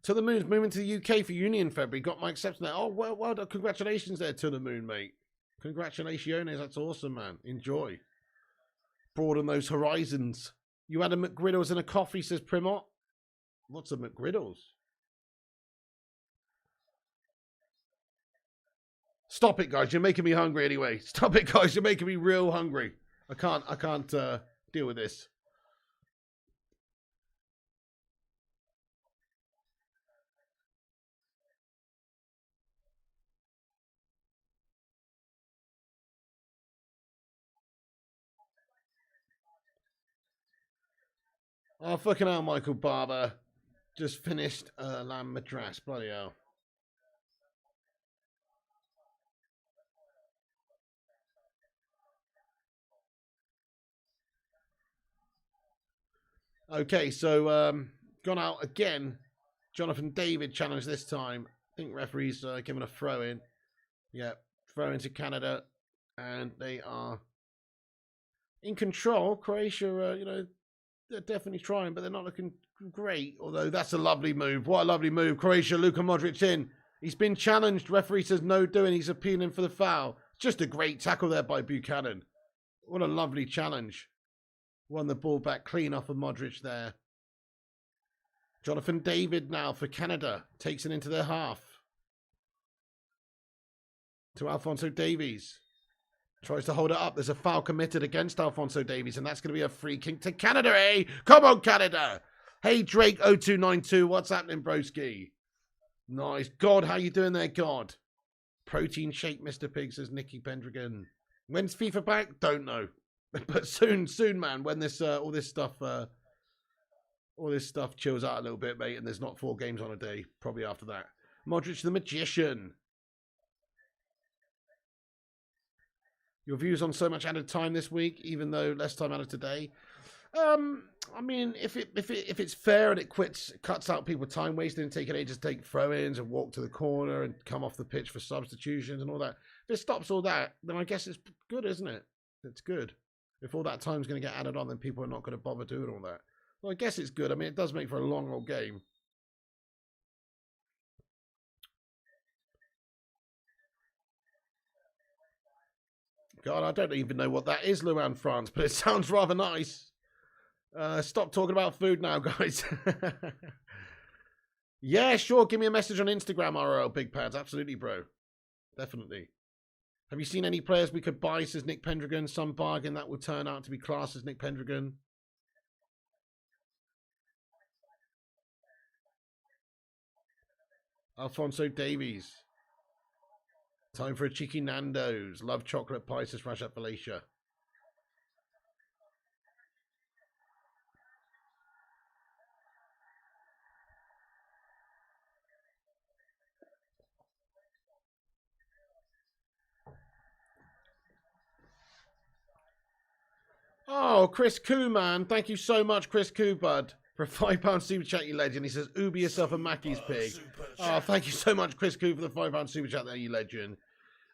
To the Moon's moving to the UK for uni in February. Got my acceptance there. Oh, well done. Congratulations there, To the Moon, mate. Congratulations. That's awesome, man. Enjoy. Broaden those horizons. You had a McGriddles and a coffee, says Primot. What's a McGriddles? Stop it, guys. You're making me hungry anyway. Stop it, guys. You're making me real hungry. I can't deal with this. Oh, fucking hell, Michael Barber. Just finished Lamb Madras. Bloody hell. Okay, so gone out again. Jonathan David challenged this time. I think referees given a throw in. Yeah, throw into Canada, and they are in control. Croatia, you know, they're definitely trying, but they're not looking great. Although that's a lovely move. What a lovely move. Croatia, Luka Modric in. He's been challenged. Referee says no doing. He's appealing for the foul. Just a great tackle there by Buchanan. What a lovely challenge. Won the ball back clean off of Modric there. Jonathan David now for Canada. Takes it into their half. To Alphonso Davies. Tries to hold it up. There's a foul committed against Alphonso Davies, and that's going to be a free kick to Canada, eh? Come on, Canada! Hey, Drake0292, what's happening, broski? Nice. God, how you doing there, God? Protein shake, Mr. Pig, says Nicky Pendragon. When's FIFA back? Don't know. But soon, man, when this all this stuff chills out a little bit, mate, and there's not 4 games on a day, probably after that. Modric the Magician. Your views on so much added time this week, even though less time added today. I mean, if it's fair and it cuts out people time wasting and taking ages to take throw-ins and walk to the corner and come off the pitch for substitutions and all that. If it stops all that, then I guess it's good, isn't it? It's good. If all that time's going to get added on, then people are not going to bother doing all that. Well, I guess it's good. I mean, it does make for a long old game. God, I don't even know what that is, Luan France, but it sounds rather nice. Stop talking about food now, guys. Yeah, sure. Give me a message on Instagram, RL Big Pads. Absolutely, bro. Definitely. Have you seen any players we could buy, says Nick Pendragon? Some bargain that will turn out to be class, says Nick Pendragon. Alfonso Davies. Time for a cheeky Nando's. Love chocolate pie, says Rajat Felicia. Oh, Chris Koo, man. Thank you so much, Chris Koo, bud. For a £5 super chat, you legend. He says, Uber yourself a Mackey's pig. Oh, thank you so much, Chris Koo, for the £5 super chat there, you legend.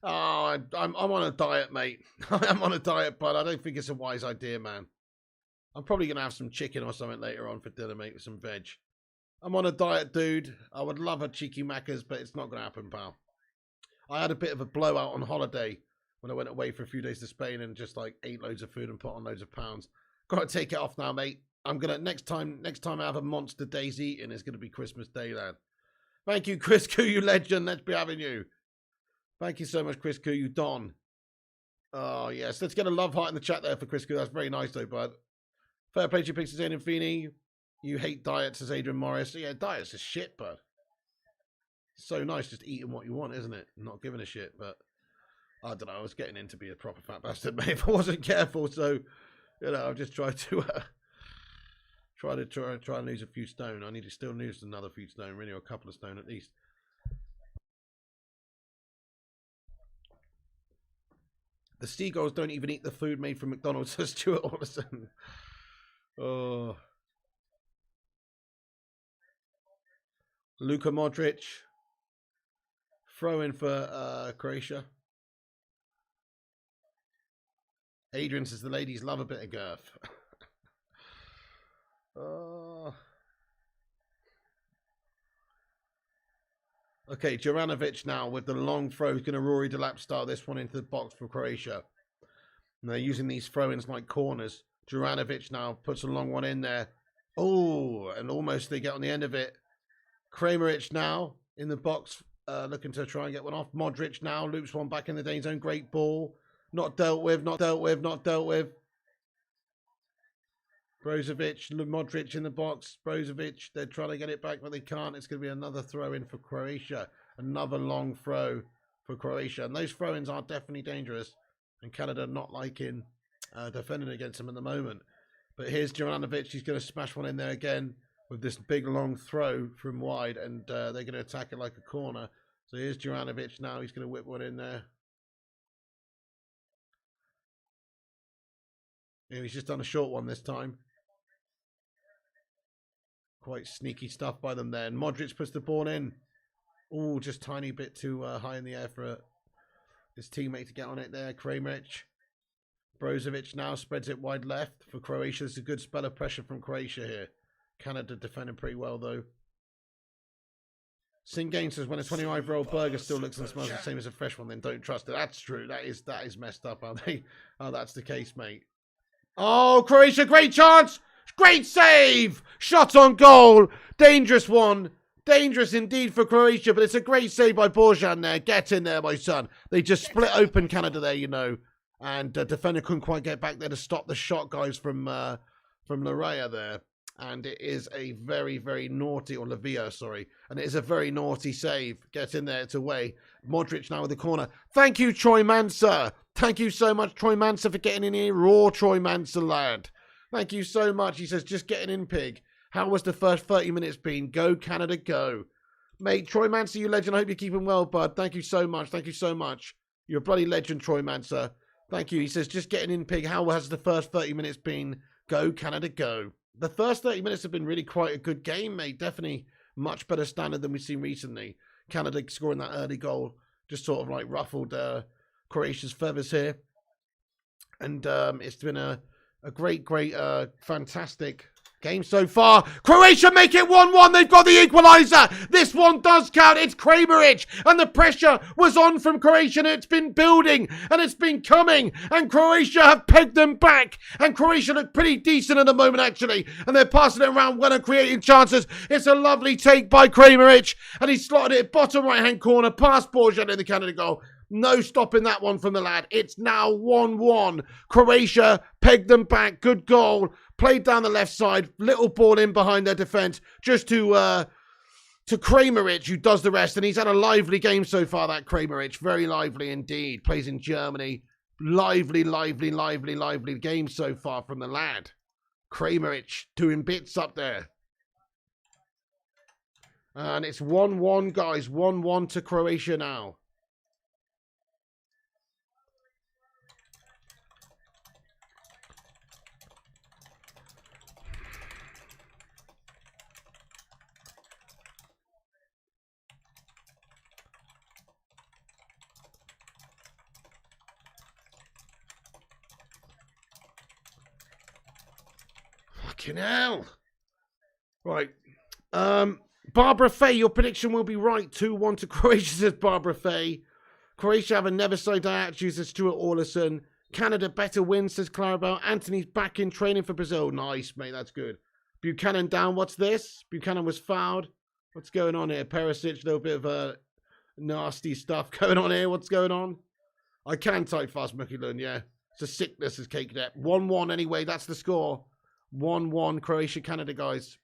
Oh, I'm on a diet, mate. I am on a diet, but I don't think it's a wise idea, man. I'm probably going to have some chicken or something later on for dinner, mate, with some veg. I'm on a diet, dude. I would love a cheeky Macca's, but it's not going to happen, pal. I had a bit of a blowout on holiday when I went away for a few days to Spain and just like ate loads of food and put on loads of pounds. Got to take it off now, mate. I'm gonna next time I have a monster day's eating, it's gonna be Christmas Day, lad. Thank you, Chris Koo, you legend. Let's be having you. Thank you so much, Chris Koo, you don. Oh yes, let's get a love heart in the chat there for Chris Koo. That's very nice though, bud. Fair play to your picks, Aidan Feeney. You hate diets, says Adrian Morris. Yeah, diets are shit, bud. So nice just eating what you want, isn't it? Not giving a shit, but I don't know. I was getting in to be a proper fat bastard, mate, if I wasn't careful. So, you know, I've just tried to try and lose a few stone. I need to still lose another few stone, really, or a couple of stone at least. The seagulls don't even eat the food made from McDonald's, says Stuart Orlison. Oh. Luka Modric. Throw in for Croatia. Adrian says the ladies love a bit of girth. Okay, Juranovic now with the long throw. He's going to Rory Delap style this one into the box for Croatia. And they're using these throw-ins like corners. Juranovic now puts a long one in there. Oh, and almost they get on the end of it. Kramaric now in the box, looking to try and get one off. Modric now loops one back in the Dane zone. Great ball. Not dealt with, not dealt with, not dealt with. Brozovic, Modric in the box. Brozovic, they're trying to get it back, but they can't. It's going to be another throw-in for Croatia. Another long throw for Croatia. And those throw-ins are definitely dangerous. And Canada not liking defending against them at the moment. But here's Juranovic. He's going to smash one in there again with this big long throw from wide. And they're going to attack it like a corner. So here's Juranovic now. He's going to whip one in there. And he's just done a short one this time. Quite sneaky stuff by them there. And Modric puts the ball in. Oh, just tiny bit too high in the air for his teammate to get on it there. Kramaric. Brozovic now spreads it wide left for Croatia. It's a good spell of pressure from Croatia here. Canada defending pretty well though. Singain says when a 25-year-old burger still looks and smells the same as a fresh one, then don't trust it. That's true. That is messed up, aren't they? Oh, that's the case, mate. Oh, Croatia, great chance. Great save. Shot on goal. Dangerous one. Dangerous indeed for Croatia, but it's a great save by Borjan there. Get in there, my son. They just split open Canada there, you know. And defender couldn't quite get back there to stop the shot, guys, from Larea there. And it is a very, very naughty, or Lavia, sorry. And it is a very naughty save. Get in there, it's away. Modric now with the corner. Thank you, Troy Manser. Thank you so much, Troy Manser, for getting in here. Raw Troy Manser, lad. Thank you so much. He says, just getting in, pig. How was the first 30 minutes been? Go, Canada, go. Mate, Troy Manser, you legend. I hope you're keeping well, bud. Thank you so much. Thank you so much. You're a bloody legend, Troy Manser. Thank you. He says, just getting in, pig. How has the first 30 minutes been? Go, Canada, go. The first 30 minutes have been really quite a good game, mate. Definitely much better standard than we've seen recently. Canada scoring that early goal just sort of like ruffled Croatia's feathers here. And it's been a great, fantastic game so far. Croatia make it 1-1. They've got the equalizer. This one does count. It's Kramaric. And the pressure was on from Croatia. And it's been building. And it's been coming. And Croatia have pegged them back. And Croatia look pretty decent at the moment, actually. And they're passing it around well and creating chances. It's a lovely take by Kramaric. And he slotted it bottom right-hand corner past Borjan in the Canada goal. No stopping that one from the lad. It's now 1-1. Croatia pegged them back. Good goal. Played down the left side. Little ball in behind their defence. Just to Kramaric, who does the rest. And he's had a lively game so far, that Kramaric. Very lively indeed. Plays in Germany. Lively game so far from the lad. Kramaric doing bits up there. And it's 1-1, guys. 1-1 to Croatia now. Fucking hell. Right. Barbara Fay, your prediction will be right. 2-1 to Croatia, says Barbara Fay. Croatia have a never-say-die attitude, says Stuart Orlison. Canada better win, says Clarabelle. Anthony's back in training for Brazil. Nice, mate. That's good. Buchanan down. What's this? Buchanan was fouled. What's going on here? Perisic, a little bit of nasty stuff going on here. What's going on? I can type fast, McKillon, yeah. It's a sickness has caked it. 1-1 anyway. That's the score. 1-1 Croatia, Canada, guys.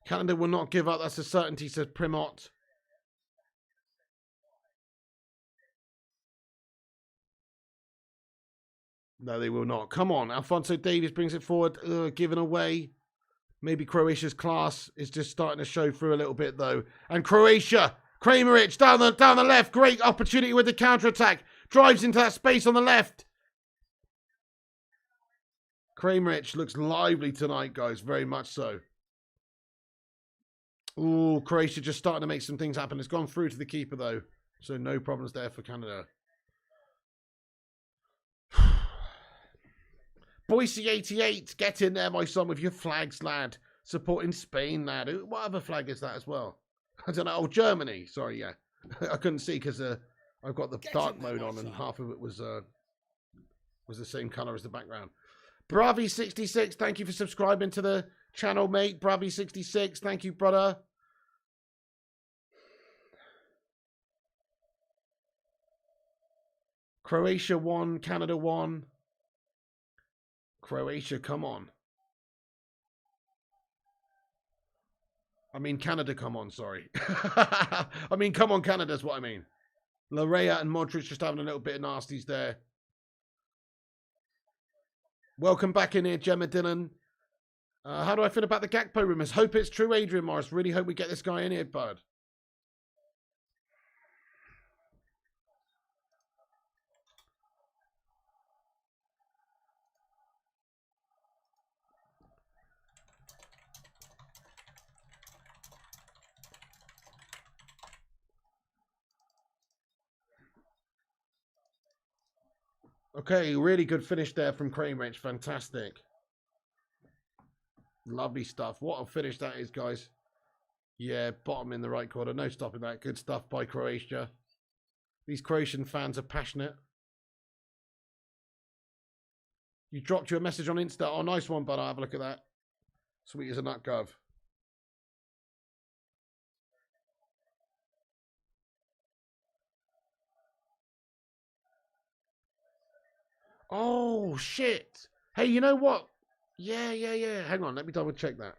Canada will not give up. That's a certainty, says Primot. No, they will not. Come on. Alfonso Davies brings it forward. Given away. Maybe Croatia's class is just starting to show through a little bit, though. And Croatia. Kramaric down the left. Great opportunity with the counter-attack. Drives into that space on the left. Kramaric looks lively tonight, guys. Very much so. Ooh, Croatia just starting to make some things happen. It's gone through to the keeper, though. So no problems there for Canada. Boise 88, get in there, my son, with your flags, lad. Supporting Spain, lad. What other flag is that as well? I don't know. Oh, Germany. Sorry, yeah. I couldn't see because I've got the dark mode on and half of it was the same colour as the background. Bravi66, thank you for subscribing to the channel, mate. Bravi66, thank you, brother. Croatia won, Canada won. Croatia, come on. I mean, Canada, come on, sorry. I mean, come on, Canada's what I mean. Larea and Modric just having a little bit of nasties there. Welcome back in here, Gemma Dillon. How do I feel about the Gakpo rumours? Hope it's true, Adrian Morris. Really hope we get this guy in here, bud. Okay, really good finish there from Kramaric. Fantastic. Lovely stuff. What a finish that is, guys. Yeah, bottom in the right corner. No stopping that. Good stuff by Croatia. These Croatian fans are passionate. You dropped you a message on Insta. Oh, nice one, bud. I'll have a look at that. Sweet as a nut, Gov. Oh, shit. Hey, you know what? Yeah. Hang on. Let me double check that.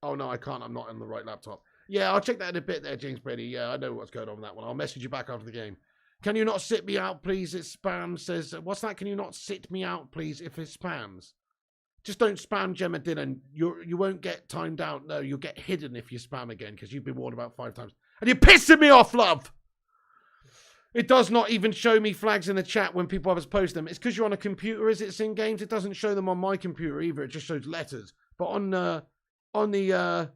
Oh, no, I can't. I'm not on the right laptop. Yeah, I'll check that in a bit there, James Brady. Yeah, I know what's going on with that one. I'll message you back after the game. Can you not sit me out, please? It's spam. Says, what's that? Can you not sit me out, please, if it spams? Just don't spam Gemma Dillon. You won't get timed out. No, you'll get hidden if you spam again because you've been warned about 5 times. And you're pissing me off, love. It does not even show me flags in the chat when people have us post them. It's because you're on a computer, is it, Sing Games? It doesn't show them on my computer either. It just shows letters. But on the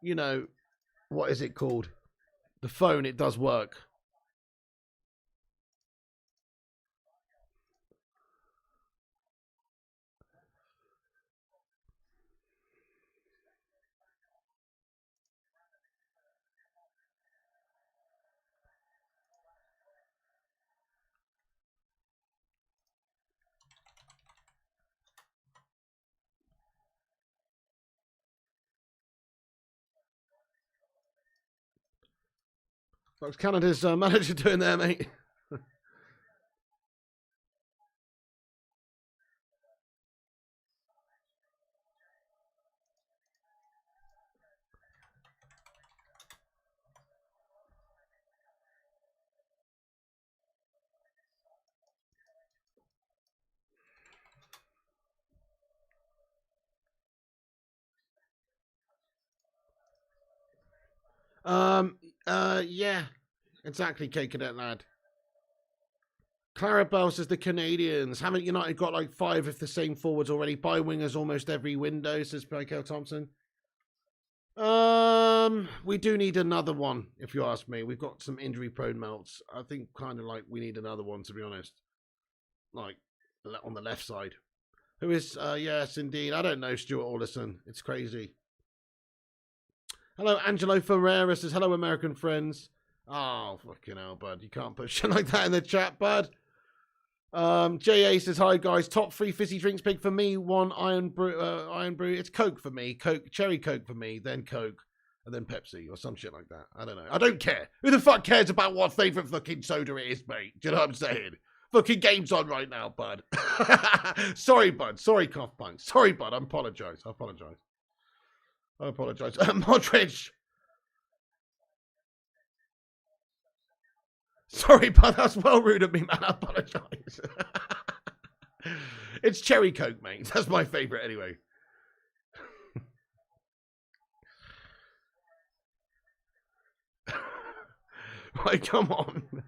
you know, what is it called? The phone, it does work. What's Canada's manager doing there, mate? Yeah, exactly, K Cadet lad. Clarabelle says the Canadians. Haven't United got like 5 of the same forwards already? Buy wingers almost every window, says Michael Thompson. We do need another one, if you ask me. We've got some injury-prone melts. I think kind of like we need another one, to be honest. Like, on the left side. Who is, yes, indeed. I don't know, Stuart Alderson. It's crazy. Hello, Angelo Ferreira says, hello, American friends. Oh, fucking hell, bud. You can't put shit like that in the chat, bud. JA says, hi, guys. Top 3 fizzy drinks pick for me. 1 Iron Brew. It's Coke for me. Cherry Coke for me. Then Coke. And then Pepsi or some shit like that. I don't know. I don't care. Who the fuck cares about what favourite fucking soda it is, mate? Do you know what I'm saying? Fucking game's on right now, bud. Sorry, bud. Sorry, cough punk. Sorry, bud. I apologise. Modric. Sorry, bud. That's well rude of me, man. I apologise. It's Cherry Coke, mate. That's my favourite anyway. Like, come on.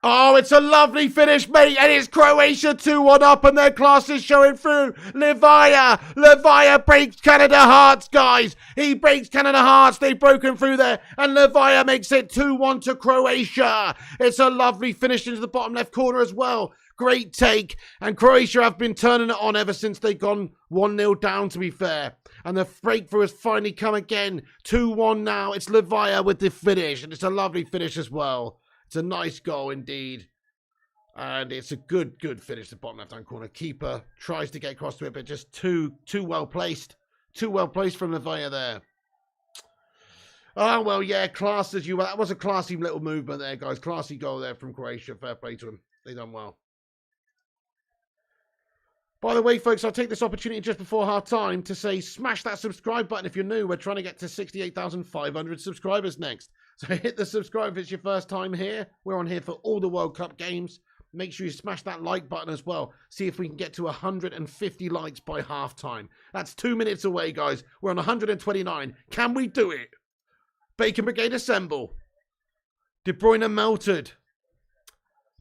Oh, it's a lovely finish, mate, and it's Croatia 2-1 up, and their class is showing through. Levaya breaks Canada hearts, guys. He breaks Canada hearts. They've broken through there, and Levaya makes it 2-1 to Croatia. It's a lovely finish into the bottom left corner as well. Great take, and Croatia have been turning it on ever since they've gone 1-0 down, to be fair. And the breakthrough has finally come again. 2-1 now. It's Levaya with the finish, and it's a lovely finish as well. It's a nice goal indeed. And it's a good finish to the bottom left-hand corner. Keeper tries to get across to it, but just too well placed. Too well placed from Levaya there. Oh, well, yeah, class as you were. That was a classy little movement there, guys. Classy goal there from Croatia. Fair play to them. They done well. By the way, folks, I'll take this opportunity just before half-time to say smash that subscribe button if you're new. We're trying to get to 68,500 subscribers next. So hit the subscribe if it's your first time here. We're on here for all the World Cup games. Make sure you smash that like button as well. See if we can get to 150 likes by half-time. That's 2 minutes away, guys. We're on 129. Can we do it? Bacon Brigade assemble. De Bruyne melted.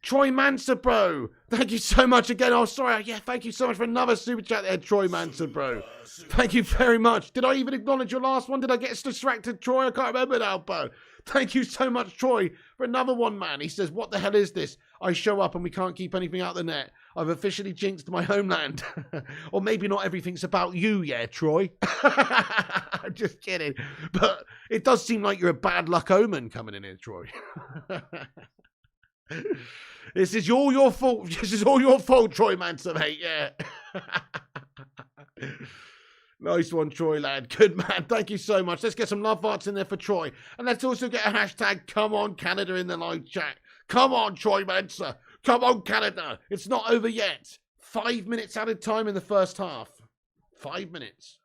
Troy Manson, bro. Thank you so much again. Oh, sorry. Yeah, thank you so much for another super chat there, Troy Manson, bro. Thank you very much. Did I even acknowledge your last one? Did I get distracted, Troy? I can't remember now, bro. Thank you so much, Troy, for another one, man. He says, what the hell is this? I show up and we can't keep anything out of the net. I've officially jinxed my homeland. Or maybe not everything's about you, yeah, Troy. I'm just kidding. But it does seem like you're a bad luck omen coming in here, Troy. This is all your fault. This is all your fault, Troy Manson, mate. Yeah. Nice one, Troy, lad. Good man. Thank you so much. Let's get some love hearts in there for Troy. And let's also get a hashtag Come On Canada in the live chat. Come on, Troy Manson. Come on, Canada. It's not over yet. 5 minutes added time in the first half. 5 minutes.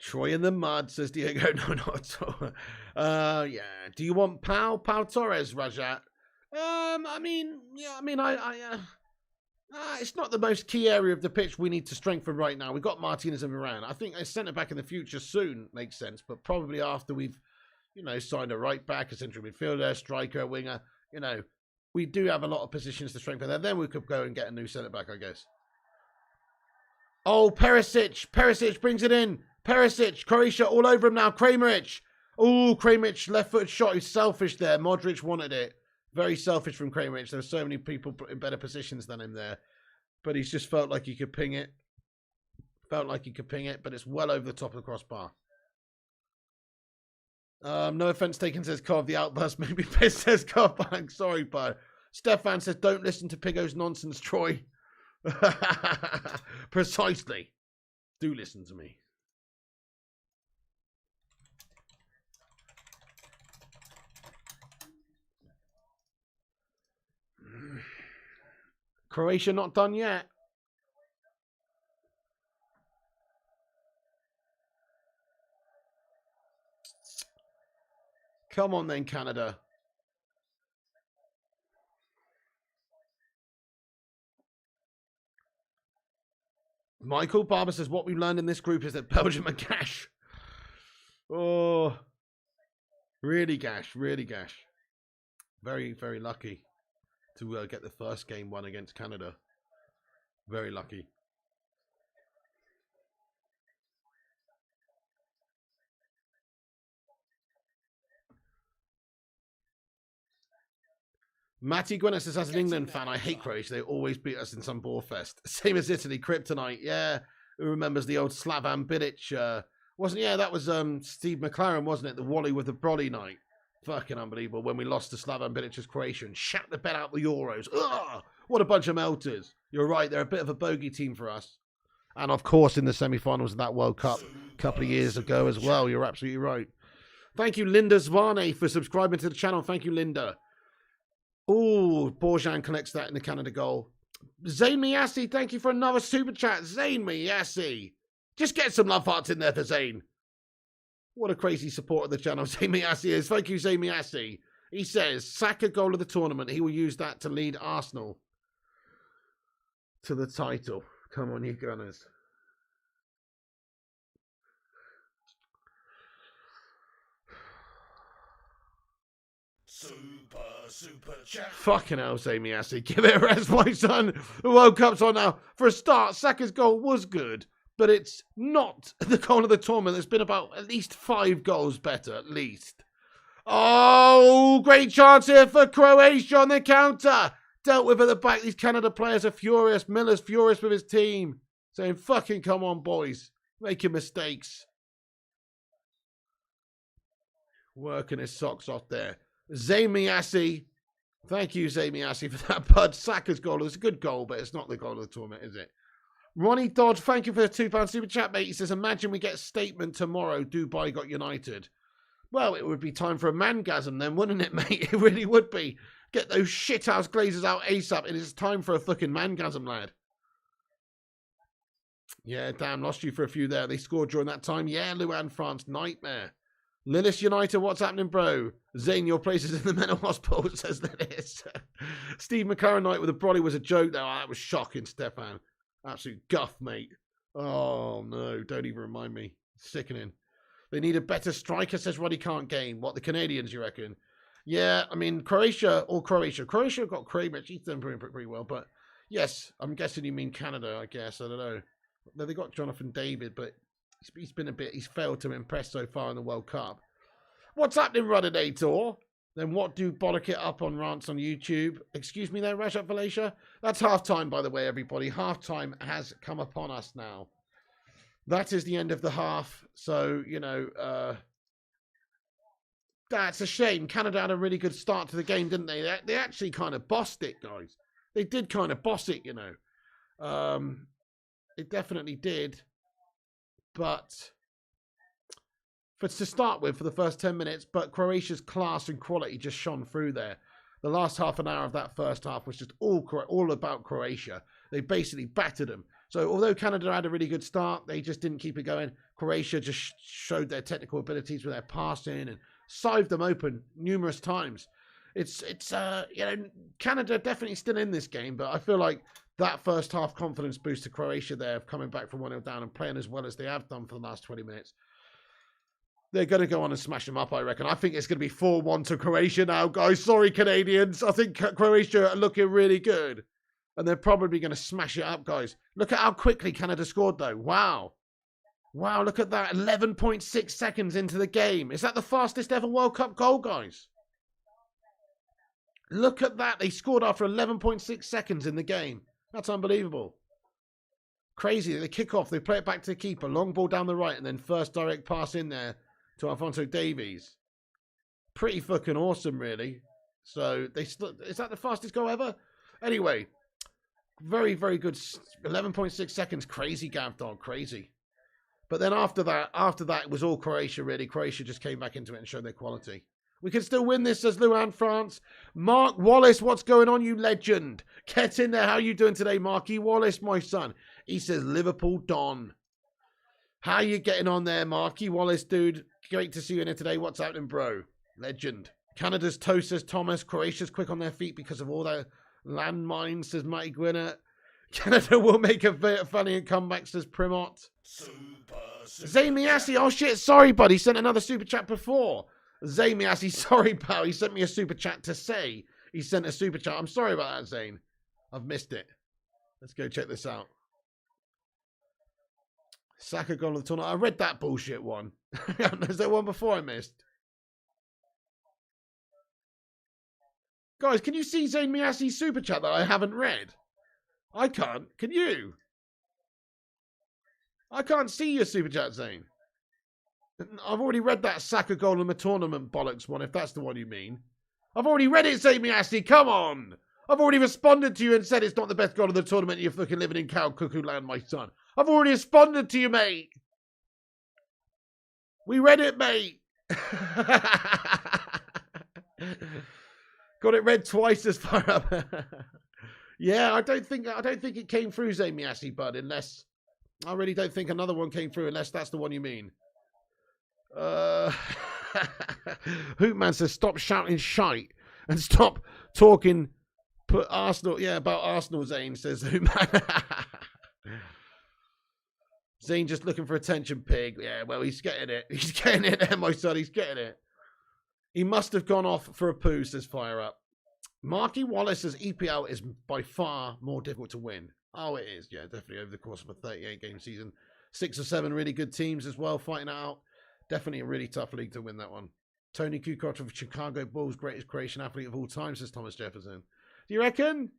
Troy in the mud, says Diego. No, not at all. Yeah. Do you want Pau Torres, Rajat? It's not the most key area of the pitch we need to strengthen right now. We've got Martinez and Varane. I think a centre back in the future soon makes sense, but probably after we've, signed a right back, a central midfielder, striker, winger. We do have a lot of positions to strengthen there. Then we could go and get a new centre back, I guess. Oh, Perisic. Perisic brings it in. Perisic, Croatia all over him now. Kramaric. Oh, Kramaric, left-footed shot. He's selfish there. Modric wanted it. Very selfish from Kramaric. There were so many people in better positions than him there. But he's just felt like he could ping it. But it's well over the top of the crossbar. No offense taken, says Carve. The outburst maybe pissed, says Carve back. Sorry, but Stefan says, don't listen to Pigo's nonsense, Troy. Precisely. Do listen to me. Croatia not done yet. Come on then, Canada. Michael Barber says, what we've learned in this group is that Belgium are gash. Oh, really gash, really gash. Very, very lucky to get the first game won against Canada. Very lucky. Matty Gwyneth says, as an England fan, I hate Croatia. They always beat us in some ball fest. Same as Italy, Kryptonite. Yeah, who remembers the old Slavan Bilic? Wasn't, yeah, that was Steve McLaren, wasn't it? The Wally with the Brolly night. Fucking unbelievable. When we lost to Slavan Bilic's Croatia and shat the bed out the Euros. Ugh, what a bunch of melters. You're right, they're a bit of a bogey team for us. And of course, in the semi-finals of that World Cup a couple of years ago as well. You're absolutely right. Thank you, Linda Zvarne, for subscribing to the channel. Thank you, Linda. Oh, Borjan collects that in the Canada goal. Zayn Miyasi, thank you for another super chat. Zayn Miyasi. Just get some love hearts in there for Zayn. What a crazy support of the channel Zayn Miyasi is. Thank you, Zayn Miyasi. He says, Saka goal of the tournament. He will use that to lead Arsenal to the title. Come on, you Gunners. Super chat. Fucking hell, Zayn Miyasi. Give it a rest, my son. The World Cup's on now. For a start, Saka's goal was good, but it's not the goal of the tournament. There's been about at least 5 goals better, at least. Oh, great chance here for Croatia on the counter. Dealt with at the back. These Canada players are furious. Miller's furious with his team. Saying, fucking come on, boys. Making mistakes. Working his socks off there. Zayn Miyasi. Thank you, Zayn Miyasi, for that. Bud Saka's goal was a good goal, but it's not the goal of the tournament, is it? Ronnie Dodge, thank you for the £2 super chat, mate. He says, imagine we get a statement tomorrow, Dubai got united. Well, it would be time for a mangasm then, wouldn't it, mate? It really would be. Get those shithouse glazers out ASAP. It is time for a fucking mangasm, lad. Yeah, damn, lost you for a few there. They scored during that time. Yeah, Luan France, nightmare. Lillis United, what's happening, bro? Zane, your place is in the mental hospital, says Lillis. Steve McLaren night with a brolly was a joke, though. That was shocking, Stefan. Absolute guff, mate. Oh, no, don't even remind me. Sickening. They need a better striker, says Roddy can't game. What, the Canadians, you reckon? Yeah, I mean, Croatia. Croatia got Kramer. He's done pretty well, but yes, I'm guessing you mean Canada, I guess. I don't know. They got Jonathan David, but he's failed to impress so far in the World Cup. What's happening, Rudderdator? Then what do bollock it up on rants on YouTube? Excuse me there, Rajat Valasia. That's half-time, by the way, everybody. Half-time has come upon us now. That is the end of the half. So, you know, that's a shame. Canada had a really good start to the game, didn't they? They actually kind of bossed it, guys. They did kind of boss it, you know. It definitely did. But to start with, for the first 10 minutes, but Croatia's class and quality just shone through there. The last half an hour of that first half was just all about Croatia. They basically battered them. So although Canada had a really good start, they just didn't keep it going. Croatia just showed their technical abilities with their passing and sived them open numerous times. It's you know, Canada definitely still in this game, but I feel like that first half confidence boost to Croatia there of coming back from 1-0 down and playing as well as they have done for the last 20 minutes. They're going to go on and smash them up, I reckon. I think it's going to be 4-1 to Croatia now, guys. Sorry, Canadians. I think Croatia are looking really good. And they're probably going to smash it up, guys. Look at how quickly Canada scored, though. Wow. Wow, look at that. 11.6 seconds into the game. Is that the fastest ever World Cup goal, guys? Look at that. They scored after 11.6 seconds in the game. That's unbelievable. Crazy. They kick off. They play it back to the keeper. Long ball down the right. And then first direct pass in there to Alphonso Davies. pretty fucking awesome, really. So is that the fastest goal ever? Anyway, very, very good. 11.6 seconds. Crazy, Gav Dog. Crazy. But then after that, it was all Croatia, really. Croatia just came back into it and showed their quality. We can still win this, says Luan France. Mark Wallace, what's going on, you legend? Get in there. How you doing today, Marky Wallace, my son? He says Liverpool Don. How you getting on there, Marky Wallace, dude? Great to see you in here today. What's happening, bro? Legend. Canada's toast, says Thomas. Croatia's quick on their feet because of all their landmines, says Matty Gwynner. Canada will make a funny comeback, says Primot. Zayn Miassi, oh shit, sorry, buddy. Sent another super chat before. Zayn Miassi, sorry, pal. He sent me a super chat to say he sent a super chat. I'm sorry about that, Zayn. I've missed it. Let's go check this out. Saka goal of the tournament. I read that bullshit one. Is there one before I missed? Guys, can you see Zayn Miassi's super chat that I haven't read? I can't. Can you? I can't see your super chat, Zayn. I've already read that Saka goal in the tournament bollocks one, if that's the one you mean. I've already read it, Zayn Miassi. Come on. I've already responded to you and said it's not the best goal of the tournament. You're fucking living in cow cuckoo land, my son. I've already responded to you, mate. We read it, mate. Got it read twice as far up. Yeah, I don't think it came through, Zayn Miassi, bud, unless I really don't think another one came through, unless that's the one you mean. Hoopman says stop shouting shite and stop talking put Arsenal about Arsenal, Zayn, says Hoopman. Zayn just looking for attention, pig. Yeah, well, he's getting it. He's getting it there, my son. He's getting it. He must have gone off for a poo, says Fire Up. Marky Wallace says EPL is by far more difficult to win. Oh, it is. Yeah, definitely over the course of a 38-game season. 6 or 7 really good teams as well fighting it out. Definitely a really tough league to win that one. Tony Kukoc of Chicago Bulls, greatest Croatian athlete of all time, says Thomas Jefferson. Do you reckon?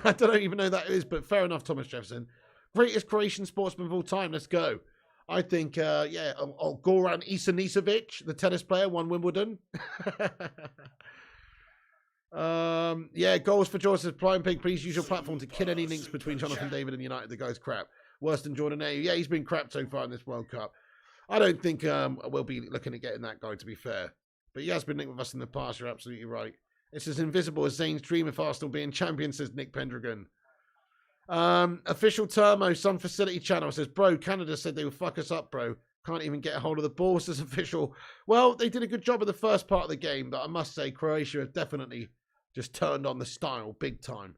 I don't even know who that is, but fair enough, Thomas Jefferson. Greatest Croatian sportsman of all time. Let's go. I think, Goran Ivanisevic, the tennis player, won Wimbledon. Goals for George says, Flying Pig, please use your platform to kill any links between Jonathan David and United. The guy's crap. Worse than Jordan A. Yeah, he's been crap so far in this World Cup. I don't think we'll be looking at getting that guy, to be fair. But he has been linked with us in the past. You're absolutely right. It's as invisible as Zane's dream of Arsenal being champion, says Nick Pendragon. Official Termo, some facility channel says, bro, Canada said they would fuck us up, bro. Can't even get a hold of the ball, says official. Well, they did a good job of the first part of the game, but I must say Croatia have definitely just turned on the style big time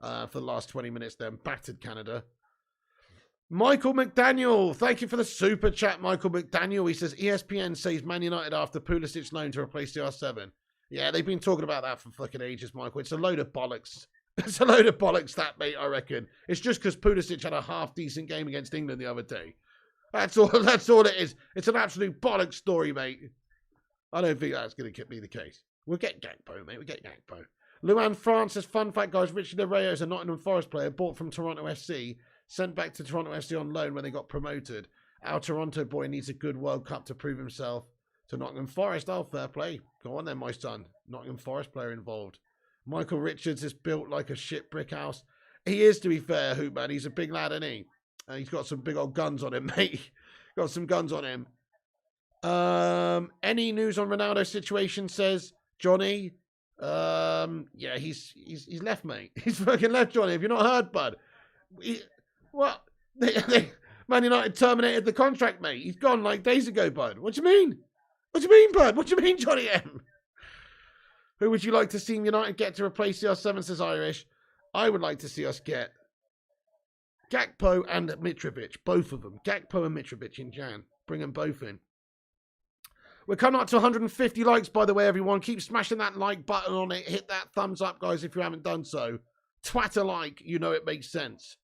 for the last 20 minutes there and battered Canada. Michael McDaniel, thank you for the super chat, Michael McDaniel. He says, ESPN says Man United after Pulisic's loan to replace CR7. Yeah, they've been talking about that for fucking ages, Michael. It's a load of bollocks. It's a load of bollocks, that, mate, I reckon. It's just because Pulisic had a half-decent game against England the other day. That's all it is. It's an absolute bollocks story, mate. I don't think that's going to be the case. We'll get Gakpo, mate. We'll get Gakpo. Luan France says, fun fact, guys, Richie Larejo is a Nottingham Forest player bought from Toronto FC, sent back to Toronto FC on loan when they got promoted. Our Toronto boy needs a good World Cup to prove himself to Nottingham Forest. Oh, fair play. Go on then, my son. Nottingham Forest player involved. Michael Richards is built like a shit brick house. He is, to be fair, Hoopman. He's a big lad, isn't he? And he's got some big old guns on him, mate. Got some guns on him. Any news on Ronaldo's situation, says Johnny. Yeah, he's left, mate. He's fucking left, Johnny. Have you not heard, bud? What? Man United terminated the contract, mate. He's gone like days ago, bud. What do you mean? What do you mean, bud? What do you mean, Johnny M? Who would you like to see United get to replace CR7, says Irish? I would like to see us get Gakpo and Mitrovic, both of them. Gakpo and Mitrovic in Jan. Bring them both in. We're coming up to 150 likes, by the way, everyone. Keep smashing that like button on it. Hit that thumbs up, guys, if you haven't done so. Twat a like. You know it makes sense.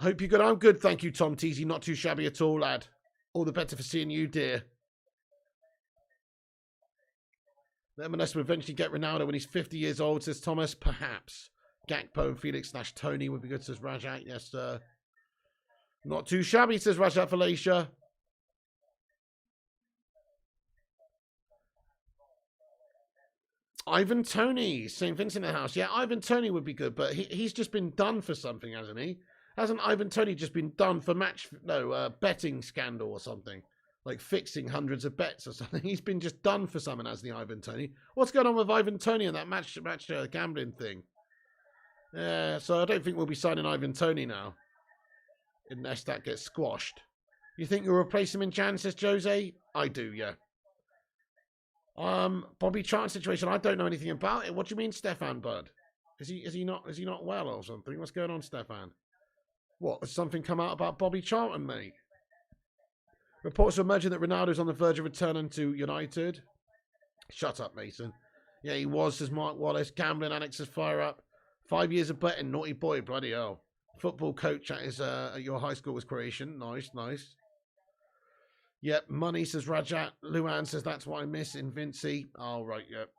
Hope you're good. I'm good, thank you, Tom Teasy. Not too shabby at all, lad. All the better for seeing you, dear. The MLS will eventually get Ronaldo when he's 50 years old, says Thomas. Perhaps. Gakpo and Felix/Tony would be good, says Rajat. Yes, sir. Not too shabby, says Rajat Felicia. Ivan Toney, St. Vincent in the house. Yeah, Ivan Toney would be good, but he's just been done for something, hasn't he? Hasn't Ivan Toney just been done for betting scandal or something? Like fixing hundreds of bets or something. He's been just done for something, hasn't he, Ivan Toney? What's going on with Ivan Toney and that match gambling thing? Yeah, so I don't think we'll be signing Ivan Toney now. Unless that gets squashed. You think you'll replace him in Jan, says Jose? I do, yeah. Bobby Charlton situation. I don't know anything about it. What do you mean, Stefan Bud? Is he not well or something? What's going on, Stefan? What, has something come out about Bobby Charlton, mate? Reports are emerging that Ronaldo's on the verge of returning to United. Shut up, Mason. Yeah, he was, says Mark Wallace. Gambling annexes fire up. 5 years of betting, naughty boy, bloody hell. Football coach at your high school was Croatian. Nice, nice. Yep, money, says Rajat. Luan says that's what I miss in Vinci. Oh, right, yep.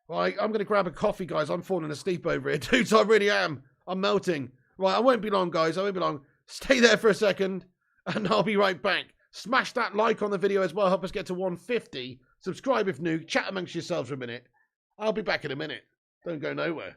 Right, I'm going to grab a coffee, guys. I'm falling asleep over here. Dudes, I really am. I'm melting. Right, I won't be long, guys. I won't be long. Stay there for a second, and I'll be right back. Smash that like on the video as well. Help us get to 150. Subscribe if new. Chat amongst yourselves for a minute. I'll be back in a minute. Don't go nowhere.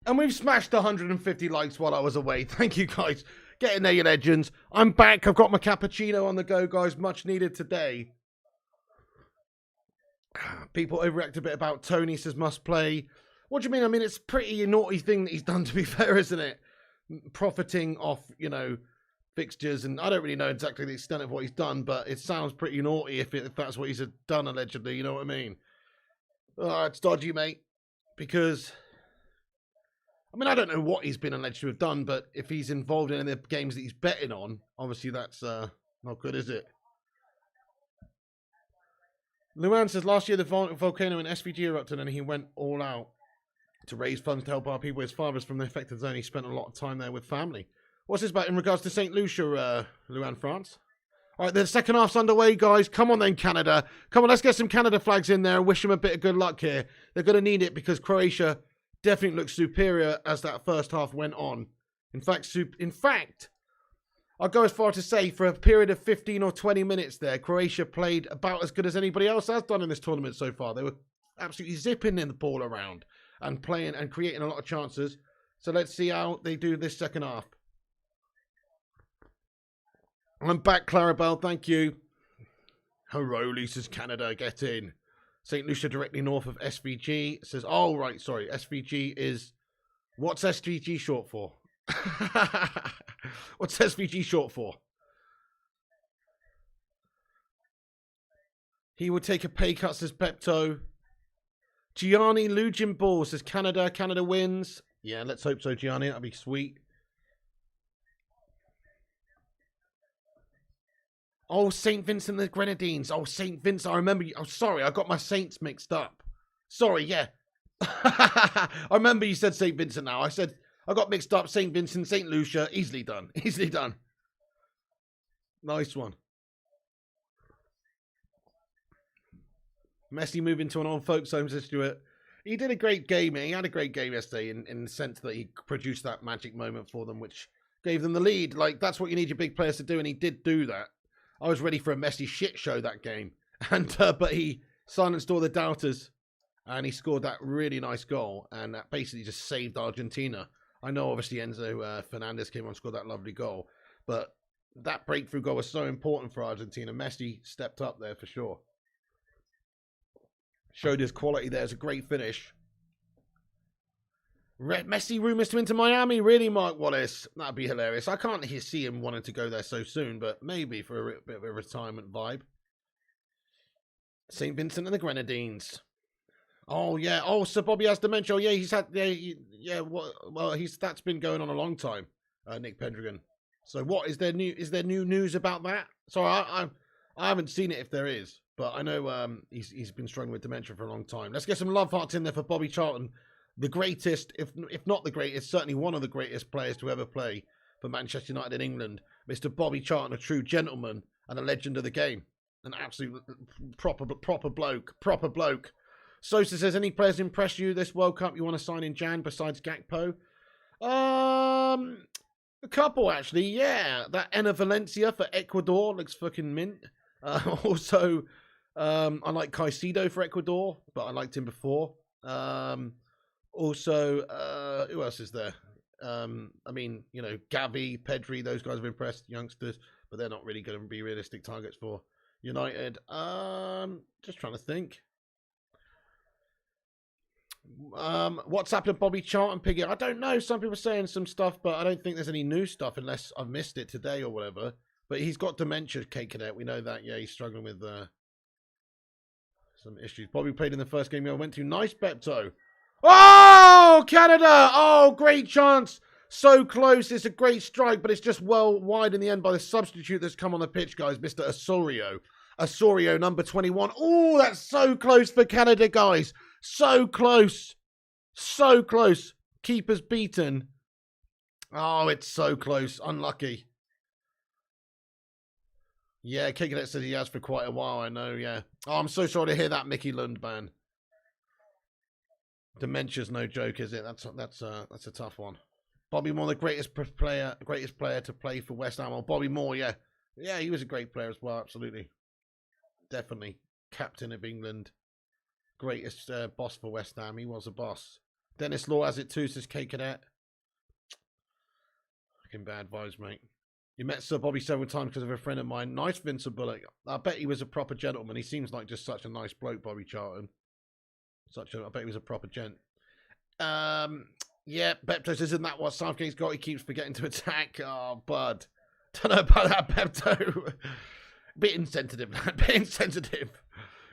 And we've smashed 150 likes while I was away. Thank you, guys. Get in there, you legends. I'm back. I've got my cappuccino on the go, guys. Much needed today. People overreact a bit about Tony, says must play. What do you mean? I mean, it's a pretty naughty thing that he's done, to be fair, isn't it? Profiting off, you know, fixtures. And I don't really know exactly the extent of what he's done, but it sounds pretty naughty if that's what he's done, allegedly. You know what I mean? It's dodgy, mate. Because, I mean, I don't know what he's been alleged to have done, but if he's involved in the games that he's betting on, obviously that's not good, is it? Luan says, last year the volcano in SVG erupted and he went all out to raise funds to help our people. His father's from the affected zone. He spent a lot of time there with family. What's this about in regards to St. Lucia, Luan, France? All right, the second half's underway, guys. Come on then, Canada. Come on, let's get some Canada flags in there and wish them a bit of good luck here. They're going to need it because Croatia definitely looked superior as that first half went on. In fact, I'll go as far to say for a period of 15 or 20 minutes there, Croatia played about as good as anybody else has done in this tournament so far. They were absolutely zipping in the ball around and playing and creating a lot of chances. So let's see how they do this second half. I'm back, Clarabelle. Thank you. Holy, says Canada. Get in. St. Lucia directly north of SVG. Says, oh, right, sorry. SVG is... What's SVG short for? What's SVG short for? He would take a pay cut, says Pepto. Gianni Lugin Ball says Canada. Canada wins. Yeah, let's hope so, Gianni. That'd be sweet. Oh, St. Vincent and the Grenadines. Oh, St. Vincent. I remember you. Oh, sorry. I got my Saints mixed up. Sorry, yeah. I remember you said St. Vincent now. I got mixed up. St. Vincent, St. Lucia. Easily done. Easily done. Nice one. Messi moving to an old folks home, says Stuart. He did a great game. He had a great game yesterday in the sense that he produced that magic moment for them, which gave them the lead. Like, that's what you need your big players to do, and he did do that. I was ready for a Messi shit show that game. And but he silenced all the doubters, and he scored that really nice goal, and that basically just saved Argentina. I know, obviously, Enzo Fernandez came on and scored that lovely goal, but that breakthrough goal was so important for Argentina. Messi stepped up there for sure. Showed his quality there. It's a great finish. Messi rumours to enter Miami. Really, Mark Wallace? That'd be hilarious. I can't see him wanting to go there so soon, but maybe for a bit of a retirement vibe. St. Vincent and the Grenadines. Oh, yeah. Oh, Sir Bobby has dementia. Oh, yeah, he's had... Yeah, well, that's been going on a long time, Nick Pendragon. So what, is there new news about that? Sorry, I haven't seen it if there is. But I know he's been struggling with dementia for a long time. Let's get some love hearts in there for Bobby Charlton. The greatest, if not the greatest, certainly one of the greatest players to ever play for Manchester United in England. Mr. Bobby Charlton, a true gentleman and a legend of the game. An absolute proper bloke. Sosa says, any players impress you this World Cup you want to sign in Jan besides Gakpo? A couple, actually, yeah. That Enna Valencia for Ecuador looks fucking mint. Also... I like Caicedo for Ecuador, but I liked him before. Also, who else is there? I mean, you know, Gavi, Pedri, those guys have impressed youngsters, but they're not really going to be realistic targets for United. Just trying to think. What's happened to Bobby Charlton, Piggy? I don't know. Some people are saying some stuff, but I don't think there's any new stuff unless I've missed it today or whatever. But he's got dementia caking out. We know that. Yeah, he's struggling with... some issues. Bobby played in the first game I went to. Nice, Bepto. Oh, Canada! Oh, great chance. So close. It's a great strike, but it's just well wide in the end by the substitute that's come on the pitch, guys. Mr. Osorio. Osorio, number 21. Oh, that's so close for Canada, guys. So close. So close. Keeper's beaten. Oh, it's so close. Unlucky. Yeah, Kikanet said he has for quite a while, I know, yeah. Oh, I'm so sorry to hear that, Mickey Lundban. Dementia's no joke, is it? That's a tough one. Bobby Moore, the greatest player to play for West Ham. Well, Bobby Moore, yeah. Yeah, he was a great player as well, absolutely. Definitely. Captain of England. Greatest boss for West Ham. He was a boss. Dennis Law has it too, says K Cadet. Fucking bad vibes, mate. You met Sir Bobby several times because of a friend of mine. Nice Vincent Bullock. I bet he was a proper gentleman. He seems like just such a nice bloke, Bobby Charlton. I bet he was a proper gent. Yeah, Bepto says, isn't that what Southgate's got? He keeps forgetting to attack. Oh, bud. Don't know about that, Bepto. Bit insensitive, lad. Bit insensitive.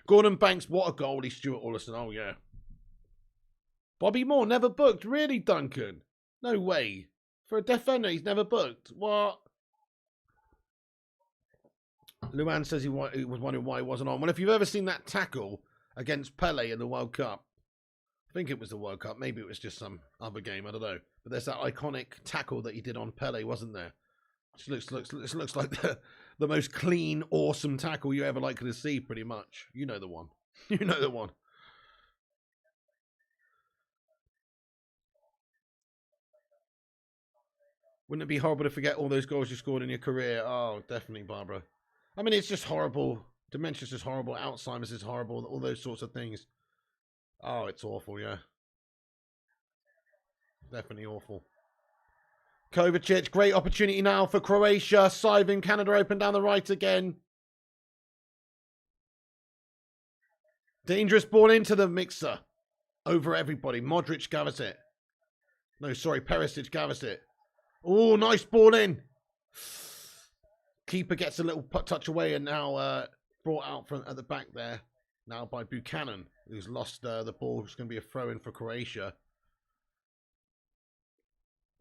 Gordon Banks, what a goalie. Stuart Allison. Oh, yeah. Bobby Moore, never booked. Really, Duncan? No way. For a defender, he's never booked. What? Luan says he was wondering why he wasn't on. Well, if you've ever seen that tackle against Pele in the World Cup, I think it was the World Cup. Maybe it was just some other game. I don't know. But there's that iconic tackle that he did on Pele, wasn't there? Which looks like the most clean, awesome tackle you ever likely to see, pretty much. You know the one. You know the one. Wouldn't it be horrible to forget all those goals you scored in your career? Oh, definitely, Barbara. I mean, it's just horrible. Dementia's just horrible. Alzheimer's is horrible. All those sorts of things. Oh, it's awful, yeah. Definitely awful. Kovacic, great opportunity now for Croatia. Sivin, Canada open down the right again. Dangerous ball into the mixer. Over everybody. Modric gathers it. No, sorry, Perisic gathers it. Oh, nice ball in. Keeper gets a little touch away and now brought out from at the back there. Now by Buchanan, who's lost the ball. It's going to be a throw-in for Croatia.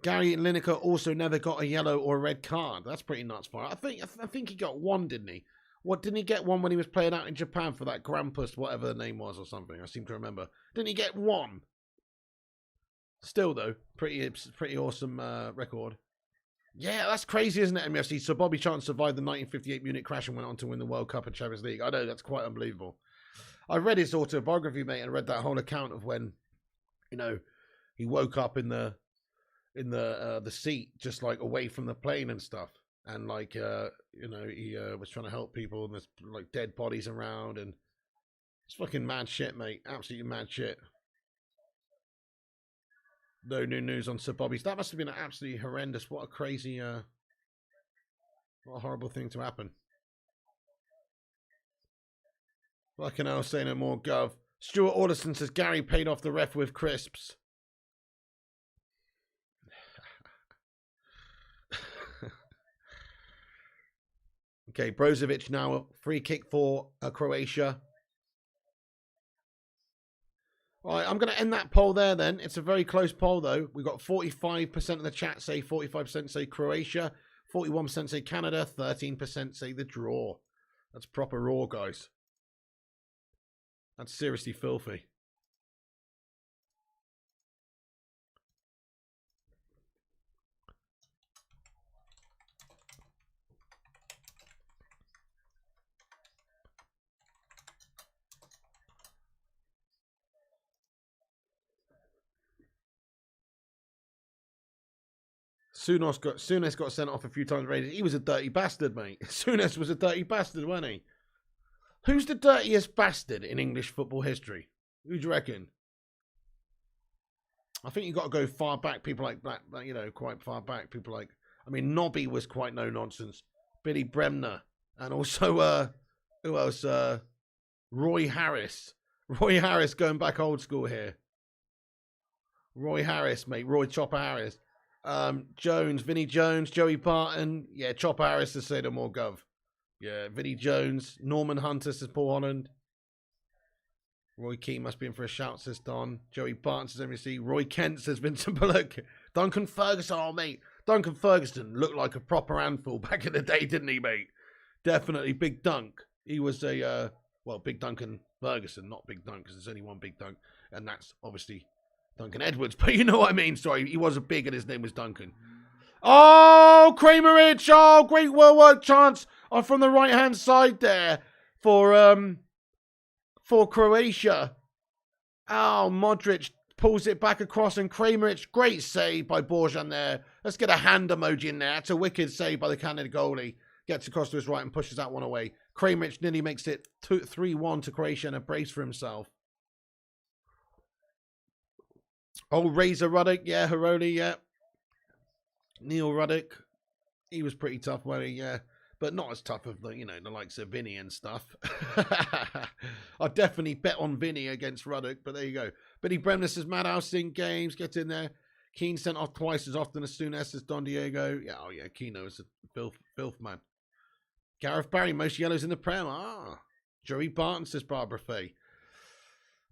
Gary Lineker also never got a yellow or a red card. That's pretty nuts for it. I think he got one, didn't he? What, didn't he get one when he was playing out in Japan for that Grampus, whatever the name was or something? I seem to remember. Didn't he get one? Still, though, pretty awesome record. Yeah, that's crazy, isn't it, MFC? So Bobby Charlton survived the 1958 Munich crash and went on to win the World Cup and Champions League. I know, that's quite unbelievable. I read his autobiography, mate, and read that whole account of when, you know, he woke up in the seat, just like away from the plane and stuff. And like, you know, he was trying to help people and there's like dead bodies around and it's fucking mad shit, mate. Absolutely mad shit. No new news on Sir Bobby's. That must have been absolutely horrendous. What a crazy, what a horrible thing to happen. Fucking hell, say no more, Gov. Stuart Alderson says Gary paid off the ref with crisps. Okay, Brozovic now free kick for Croatia. All right, I'm going to end that poll there then. It's a very close poll though. We've got 45% of the chat say 45% say Croatia, 41% say Canada, 13% say the draw. That's proper raw, guys. That's seriously filthy. Souness got sent off a few times. He was a dirty bastard, mate. Souness was a dirty bastard, wasn't he? Who's the dirtiest bastard in English football history? Who do you reckon? I think you've got to go far back. People like Black, you know, quite far back. People like, I mean, Nobby was quite no nonsense. Billy Bremner. And also, who else? Roy Harris. Roy Harris going back old school here. Roy Harris, mate. Roy Chopper Harris. Jones, Vinnie Jones, Joey Barton. Yeah, Chopper Harris to say no more, Gov. Yeah, Vinnie Jones, Norman Hunter says Paul Holland. Roy Keane must be in for a shout, says Don. Joey Barton says MSC. Roy Kent says Vincent Bullock. Duncan Ferguson, oh mate. Duncan Ferguson looked like a proper handful back in the day, didn't he, mate? Definitely Big Dunk. He was a, well, Big Duncan Ferguson, not Big Dunk, because there's only one Big Dunk. And that's obviously Duncan Edwards. But you know what I mean. Sorry, he was a big and his name was Duncan. Oh, Kramerich. Oh, great well worked chance from the right-hand side there for Croatia. Oh, Modric pulls it back across and Kramerich. Great save by Borjan there. Let's get a hand emoji in there. It's a wicked save by the Canada goalie. Gets across to his right and pushes that one away. Kramerich nearly makes it 3-1 to Croatia and a brace for himself. Oh, Razor Ruddock, yeah, Haroli, yeah. Neil Ruddock, he was pretty tough, wasn't he? Yeah, but not as tough as the, you know, the likes of Vinny and stuff. I'd definitely bet on Vinny against Ruddock, but there you go. Billy Bremner says Madhouse in games, get in there. Keane sent off twice as often as soon as Don Diego. Yeah, oh yeah, Keano is a filth man. Gareth Barry, most yellows in the Prem. Ah, Joey Barton says Barbara Fay.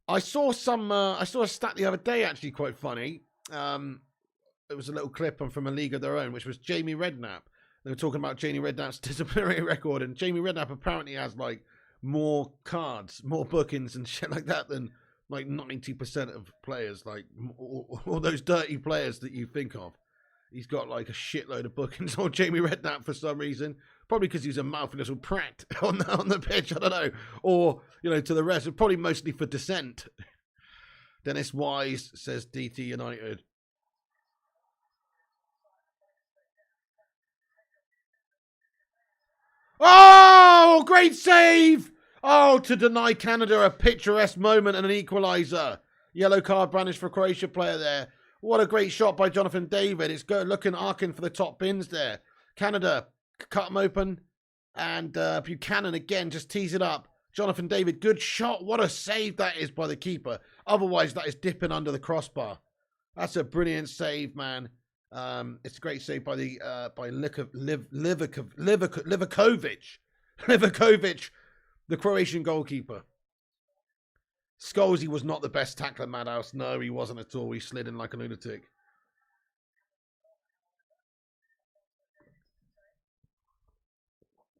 I saw a stat the other day, actually quite funny. It was a little clip from a league of their own, which was Jamie Redknapp. They were talking about Jamie Redknapp's disciplinary record, and Jamie Redknapp apparently has like more cards, more bookings and shit like that than like 90% of players, like all those dirty players that you think of. He's got like a shitload of bookings on Jamie Redknapp for some reason. Probably because he's a mouthy little prat on the pitch, I don't know. Or, you know, to the rest, probably mostly for dissent. Dennis Wise says DT United. Oh, great save! Oh, to deny Canada a picturesque moment and an equaliser. Yellow card brandished for Croatia player there. What a great shot by Jonathan David. It's good looking, arcing for the top bins there. Canada cut them open. And Buchanan again just tees it up. Jonathan David, good shot. What a save that is by the keeper. Otherwise, that is dipping under the crossbar. That's a brilliant save, man. It's a great save by the Livakovic. Livakovic, the Croatian goalkeeper. Scholesy was not the best tackler, Madhouse. No, he wasn't at all. He slid in like a lunatic.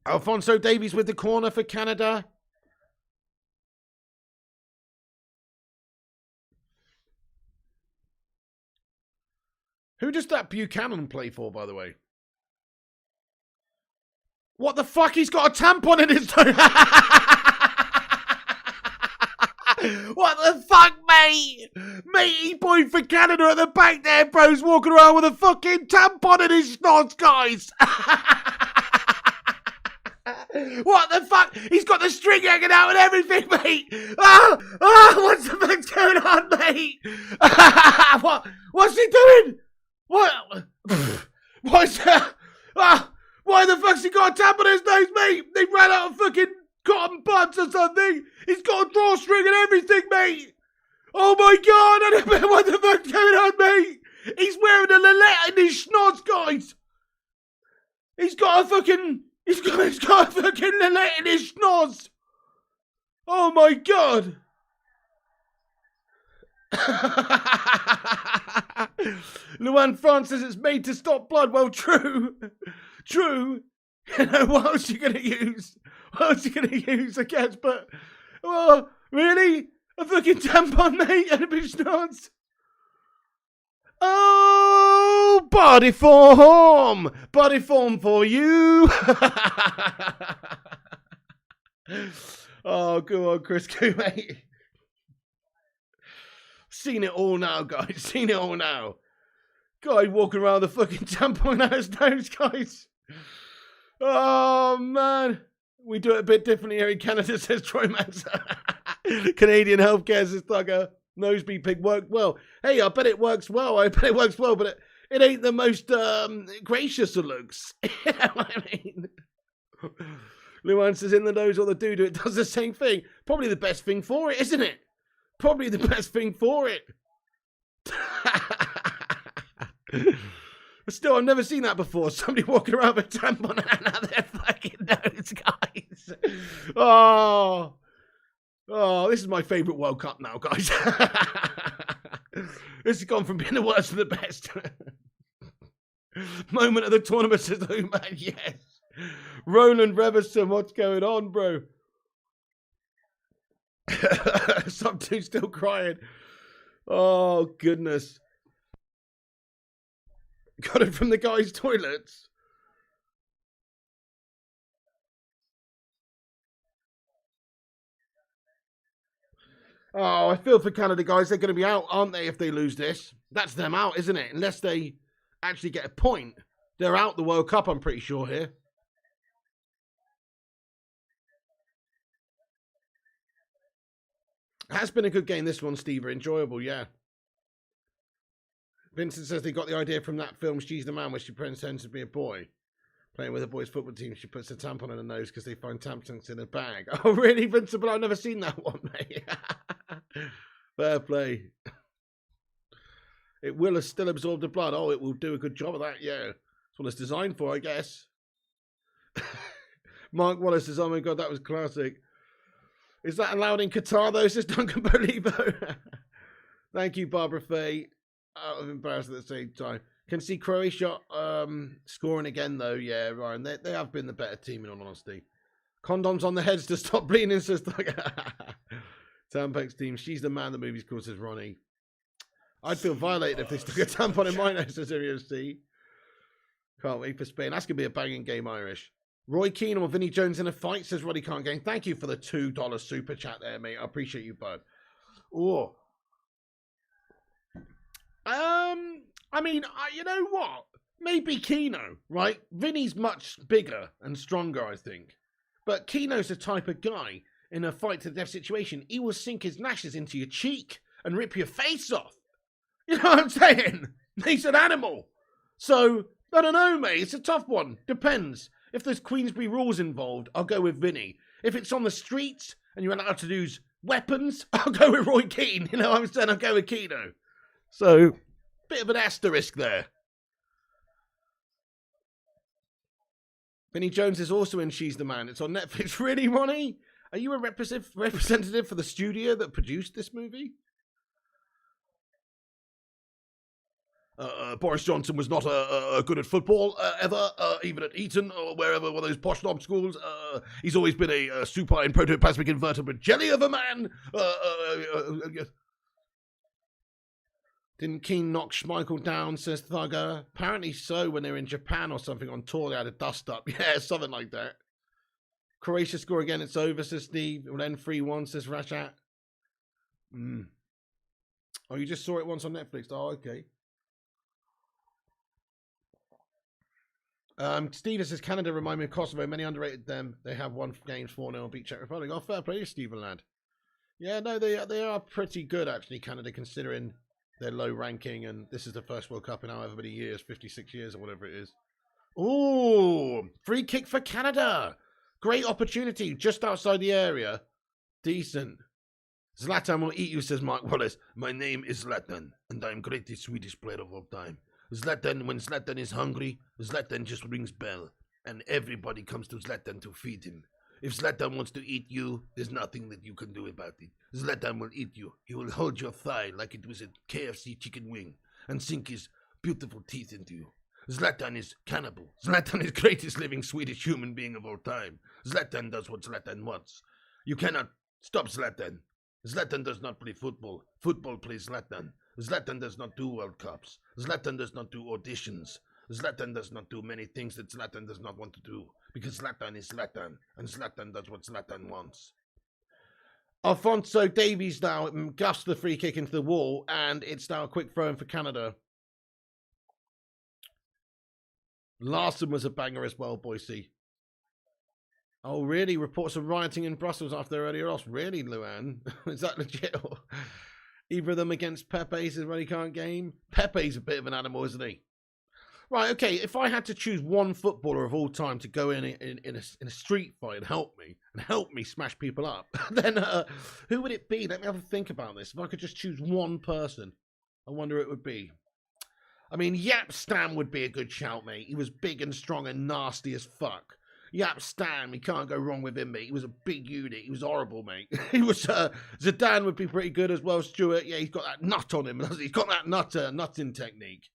Alfonso Davies with the corner for Canada. Who does that Buchanan play for, by the way? What the fuck? He's got a tampon in his... What the fuck, mate? Matey boy for Canada at the back there, bro's walking around with a fucking tampon in his snots, guys. What the fuck? He's got the string hanging out and everything, mate. What's the fuck's going on, mate? What's he doing? What? What's that? Why the fuck's he got a tampon in his nose, mate? They ran out of fucking cotton buds or something. He's got a drawstring and everything, mate. Oh my god, I don't know what the fuck's going on, mate. He's wearing a lillet in his schnoz, guys. He's got a fucking lillet in his schnoz. Oh my god. Luan France says it's made to stop blood. Well, true. True. You know, what else are you going to use? What else are you going to use, I guess? But, oh, really? A fucking tampon, mate, and a bitch schnoz? Oh, body form! Body form for you! Oh, go on, Chris, go, mate. Seen it all now, guys. Seen it all now. Guy walking around with a fucking tampon out his nose, guys. Oh, man. We do it a bit differently here in Canada, says Troy Manson. Canadian healthcare, says Thugger. Nosebleed pig worked well. Hey, I bet it works well. But it ain't the most gracious of looks. You know what I mean? Luan says in the nose or the doo-doo, it does the same thing. Probably the best thing for it, isn't it? Probably the best thing for it. But still, I've never seen that before. Somebody walking around with a tampon out of their fucking nose, guys. Oh, this is my favourite World Cup now, guys. This has gone from being the worst to the best. Moment of the tournament, says the man. Yes. Roland Reverson, what's going on, bro? Sub 2 still crying. Oh, goodness. Got it from the guys' toilets. Oh, I feel for Canada, guys. They're going to be out, aren't they, if they lose this? That's them out, isn't it? Unless they actually get a point. They're out the World Cup, I'm pretty sure, here. Has been a good game, this one, Steve. Enjoyable, yeah. Vincent says they got the idea from that film, She's the Man, where she pretends to be a boy. Playing with a boys' football team, she puts a tampon in her nose because they find tampons in a bag. Oh, really, Vincent? But I've never seen that one, mate. Fair play. It will still absorb the blood. Oh, it will do a good job of that, yeah. That's what it's designed for, I guess. Mark Wallace says, oh my God, that was classic. Is that allowed in Qatar, though, says Duncan Bolivo? Thank you, Barbara Faye. I'm embarrassed at the same time. Can see Croatia scoring again, though. Yeah, Ryan. They have been the better team, in all honesty. Condoms on the heads to stop bleeding, says Tampex team. She's the man the movie's called, says Ronnie. I'd feel violated if they stuck a tampon in my nose, says C. Can't wait for Spain. That's going to be a banging game, Irish. Roy Keane or Vinnie Jones in a fight, says Roddy Can't Game. Thank you for the $2 super chat there, mate. I appreciate you, bud. Oh. I mean, you know what? Maybe Keno, right? Vinny's much bigger and stronger, I think. But Keno's the type of guy in a fight to the death situation. He will sink his lashes into your cheek and rip your face off. You know what I'm saying? He's an animal. So, I don't know, mate. It's a tough one. Depends. If there's Queensberry rules involved, I'll go with Vinny. If it's on the streets and you're allowed to use weapons, I'll go with Roy Keane. You know what I'm saying? I'll go with Keno. So, bit of an asterisk there. Vinnie Jones is also in She's the Man. It's on Netflix. Really, Ronnie? Are you a representative for the studio that produced this movie? Boris Johnson was not good at football ever, even at Eton or wherever, one of those posh knob schools. He's always been a supine protoplasmic invertebrate jelly of a man. Didn't Keane knock Schmeichel down, says Thugger? Apparently so, when they were in Japan or something on tour, they had a dust-up. Yeah, something like that. Croatia score again, it's over, says Steve. It will end 3-1, says Rashat. Oh, you just saw it once on Netflix. Oh, okay. Steve says, Canada remind me of Kosovo. Many underrated them. They have won games 4-0 and beat Czech Republic. Oh, fair play, Stephen lad. Yeah, no, they are pretty good, actually, Canada, considering their low ranking, and this is the first World Cup in however many years, 56 years or whatever it is. Ooh, free kick for Canada. Great opportunity, just outside the area. Decent. Zlatan will eat you, says Mark Wallace. My name is Zlatan, and I'm greatest Swedish player of all time. Zlatan, when Zlatan is hungry, Zlatan just rings bell, and everybody comes to Zlatan to feed him. If Zlatan wants to eat you, there's nothing that you can do about it. Zlatan will eat you. He will hold your thigh like it was a KFC chicken wing and sink his beautiful teeth into you. Zlatan is cannibal. Zlatan is greatest living Swedish human being of all time. Zlatan does what Zlatan wants. You cannot stop Zlatan. Zlatan does not play football. Football plays Zlatan. Zlatan does not do World Cups. Zlatan does not do auditions. Zlatan does not do many things that Zlatan does not want to do. Because Zlatan is Zlatan. And Zlatan does what Zlatan wants. Alfonso Davies now guffs the free kick into the wall. And it's now a quick throw in for Canada. Larson was a banger as well, Boise. Oh, really? Reports of rioting in Brussels after their earlier loss. Really, Luan? Is that legit? Either of them against Pepe says Roddy Can't Game. Pepe's a bit of an animal, isn't he? Right, okay, if I had to choose one footballer of all time to go in a street fight and help me smash people up, then who would it be? Let me have a think about this. If I could just choose one person, I wonder who it would be. I mean, Jaap Stam would be a good shout, mate. He was big and strong and nasty as fuck. Jaap Stam, you can't go wrong with him, mate. He was a big unit. He was horrible, mate. He was, Zidane would be pretty good as well, Stuart. Yeah, he's got that nut on him. He's got that nutting technique.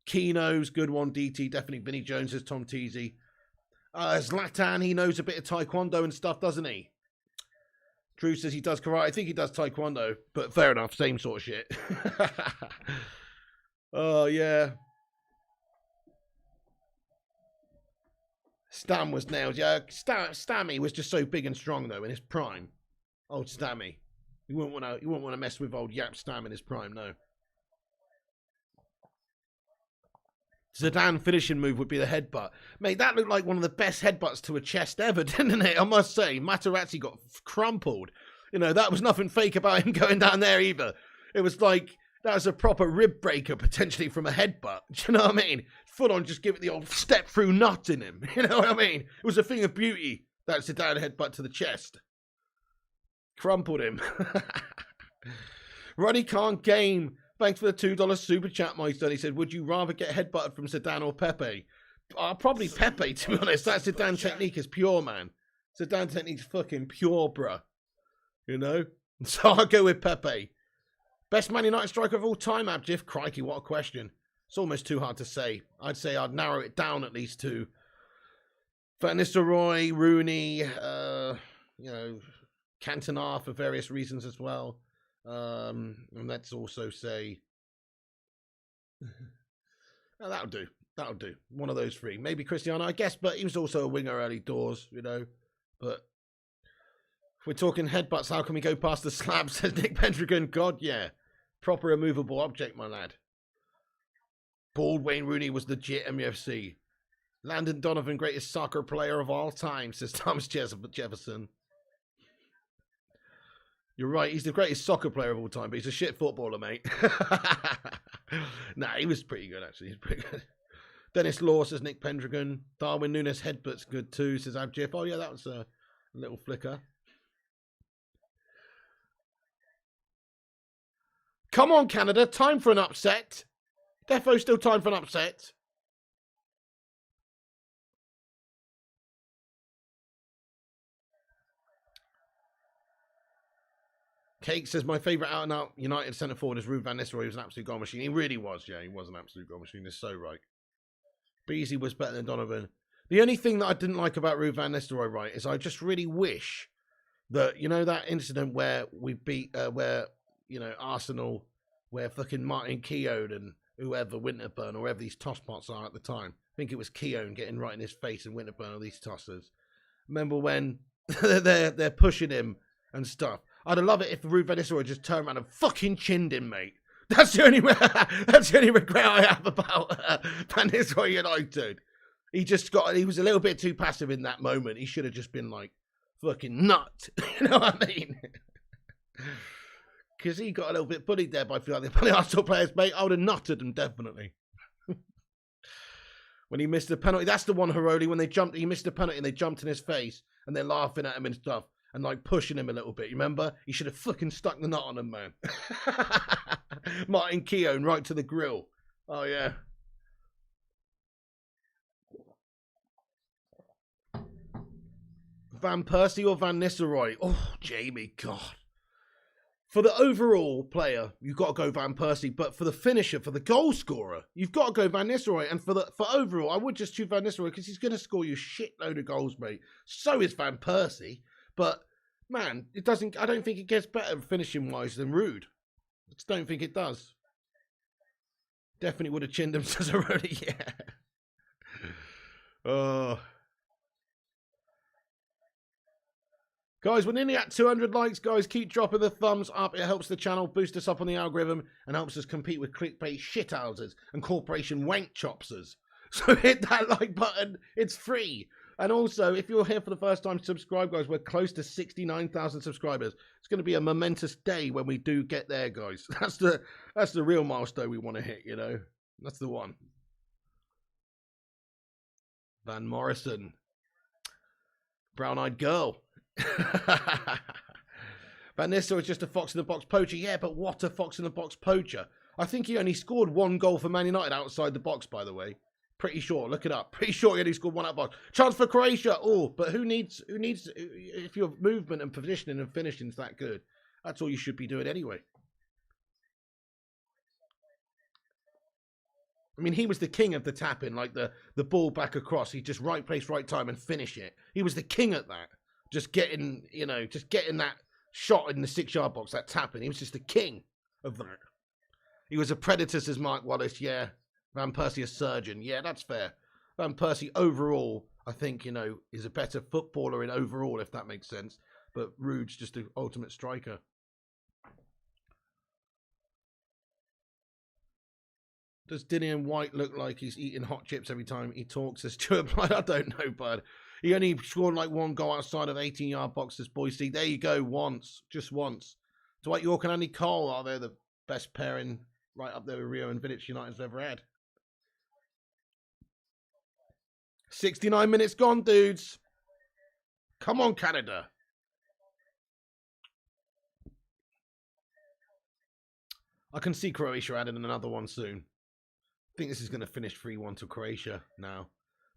Keno's good one, DT. Definitely Vinnie Jones is Tom Teasy. Zlatan, he knows a bit of taekwondo and stuff, doesn't he? Drew says he does karate. I think he does taekwondo, but fair enough. Same sort of shit. Oh, yeah. Stam was nailed. Yeah, Stammy was just so big and strong, though, in his prime. Old Stammy. You wouldn't want to mess with old Jaap Stam in his prime, no. Zidane finishing move would be the headbutt. Mate, that looked like one of the best headbutts to a chest ever, didn't it? I must say, Materazzi got crumpled. You know, that was nothing fake about him going down there either. It was like That was a proper rib breaker, potentially from a headbutt. Do you know what I mean? Full on, just give it the old step through nut in him. You know what I mean? It was a thing of beauty. That's a down headbutt to the chest. Crumpled him. Ronnie can't game. Thanks for the $2 super chat, Meister. He said, would you rather get headbutted from Zidane or Pepe? Probably Pepe, to be honest. That Zidane technique is pure, man. Zidane technique's fucking pure, bruh. You know? So I'll go with Pepe. Best Man United striker of all time, Abjif? Crikey, what a question. It's almost too hard to say. I'd say I'd narrow it down at least to Van Nistelrooy, Rooney, you know, Cantona for various reasons as well. And let's also say... oh, that'll do. That'll do. One of those three. Maybe Cristiano, I guess, but he was also a winger early doors, you know. But if we're talking headbutts, how can we go past the slab, says Nick Pendragon. God, yeah. Proper immovable object, my lad. Bald Wayne Rooney was legit MUFC. Landon Donovan, greatest soccer player of all time, says Thomas Jefferson. You're right, he's the greatest soccer player of all time, but he's a shit footballer, mate. Nah, he was pretty good, actually. He's pretty good. Dennis Law, says Nick Pendragon. Darwin Núñez headbutt's good too, says Abjif. Oh, yeah, that was a little flicker. Come on, Canada. Time for an upset. Defo still time for an upset. Cake says, my favourite out-and-out United centre-forward is Ruud van Nistelrooy. He was an absolute goal machine. He really was, yeah. He was an absolute goal machine. He's so right. Beasley was better than Donovan. The only thing that I didn't like about Ruud van Nistelrooy, right, is I just really wish that, you know, that incident where we beat, where, you know, Arsenal, where fucking Martin Keown and whoever, Winterburn, or whoever these tosspots are at the time. I think it was Keown getting right in his face and Winterburn, all these tossers. Remember when they're pushing him and stuff. I'd love it if Ruud van Nistelrooy just turned around and fucking chinned him, mate. That's the only regret I have about Van Nistelrooy United. He was a little bit too passive in that moment. He should have just been like, fucking nut. You know what I mean? Because he got a little bit bullied there by a few other Arsenal players, mate. I would have nutted him, definitely. When he missed the penalty. That's the one, Hiroli, when he missed the penalty and they jumped in his face and they're laughing at him and stuff. And like pushing him a little bit, you remember? He should have fucking stuck the nut on him, man. Martin Keown right to the grill. Oh, yeah. Van Persie or Van Nistelrooy? Oh, Jamie, God. For the overall player, you've got to go Van Persie. But for the finisher, for the goal scorer, you've got to go Van Nistelrooy. And for overall, I would just choose Van Nistelrooy because he's going to score you a shitload of goals, mate. So is Van Persie. But, man, I don't think it gets better finishing-wise than Ruud. I just don't think it does. Definitely would have chinned him, says already, yeah. Oh. Guys, we're nearly at 200 likes, guys. Keep dropping the thumbs up. It helps the channel, boost us up on the algorithm, and helps us compete with clickbait shithouses and corporation wank chopsers. So hit that like button. It's free. And also, if you're here for the first time, subscribe, guys. We're close to 69,000 subscribers. It's going to be a momentous day when we do get there, guys. That's the real milestone we want to hit, you know. That's the one. Van Morrison. Brown-eyed girl. Van Nistelrooy is just a fox-in-the-box poacher. Yeah, but what a fox-in-the-box poacher. I think he only scored one goal for Man United outside the box, by the way. Pretty sure. Look it up. Pretty sure he only scored one out of box. Chance for Croatia. Oh, but who needs, if your movement and positioning and finishing is that good, that's all you should be doing anyway. I mean, he was the king of the tap-in, like the ball back across. He just right place, right time and finish it. He was the king at that. Just getting, you know, just getting that shot in the 6-yard box, that tap-in. He was just the king of that. He was a predator, says Mark Wallace, yeah. Van Persie a surgeon. Yeah, that's fair. Van Persie overall, I think, you know, is a better footballer in overall, if that makes sense. But Ruud's just the ultimate striker. Does Dinian White look like he's eating hot chips every time he talks? As Stuart Blythe? I don't know, bud. He only scored like one goal outside of 18-yard boxes, Boise. There you go, once. Just once. Dwight York and Andy Cole, are they the best pairing right up there with Rio and Vidic United's ever had. 69 minutes gone, dudes. Come on, Canada. I can see Croatia adding another one soon. I think this is going to finish 3-1 to Croatia now.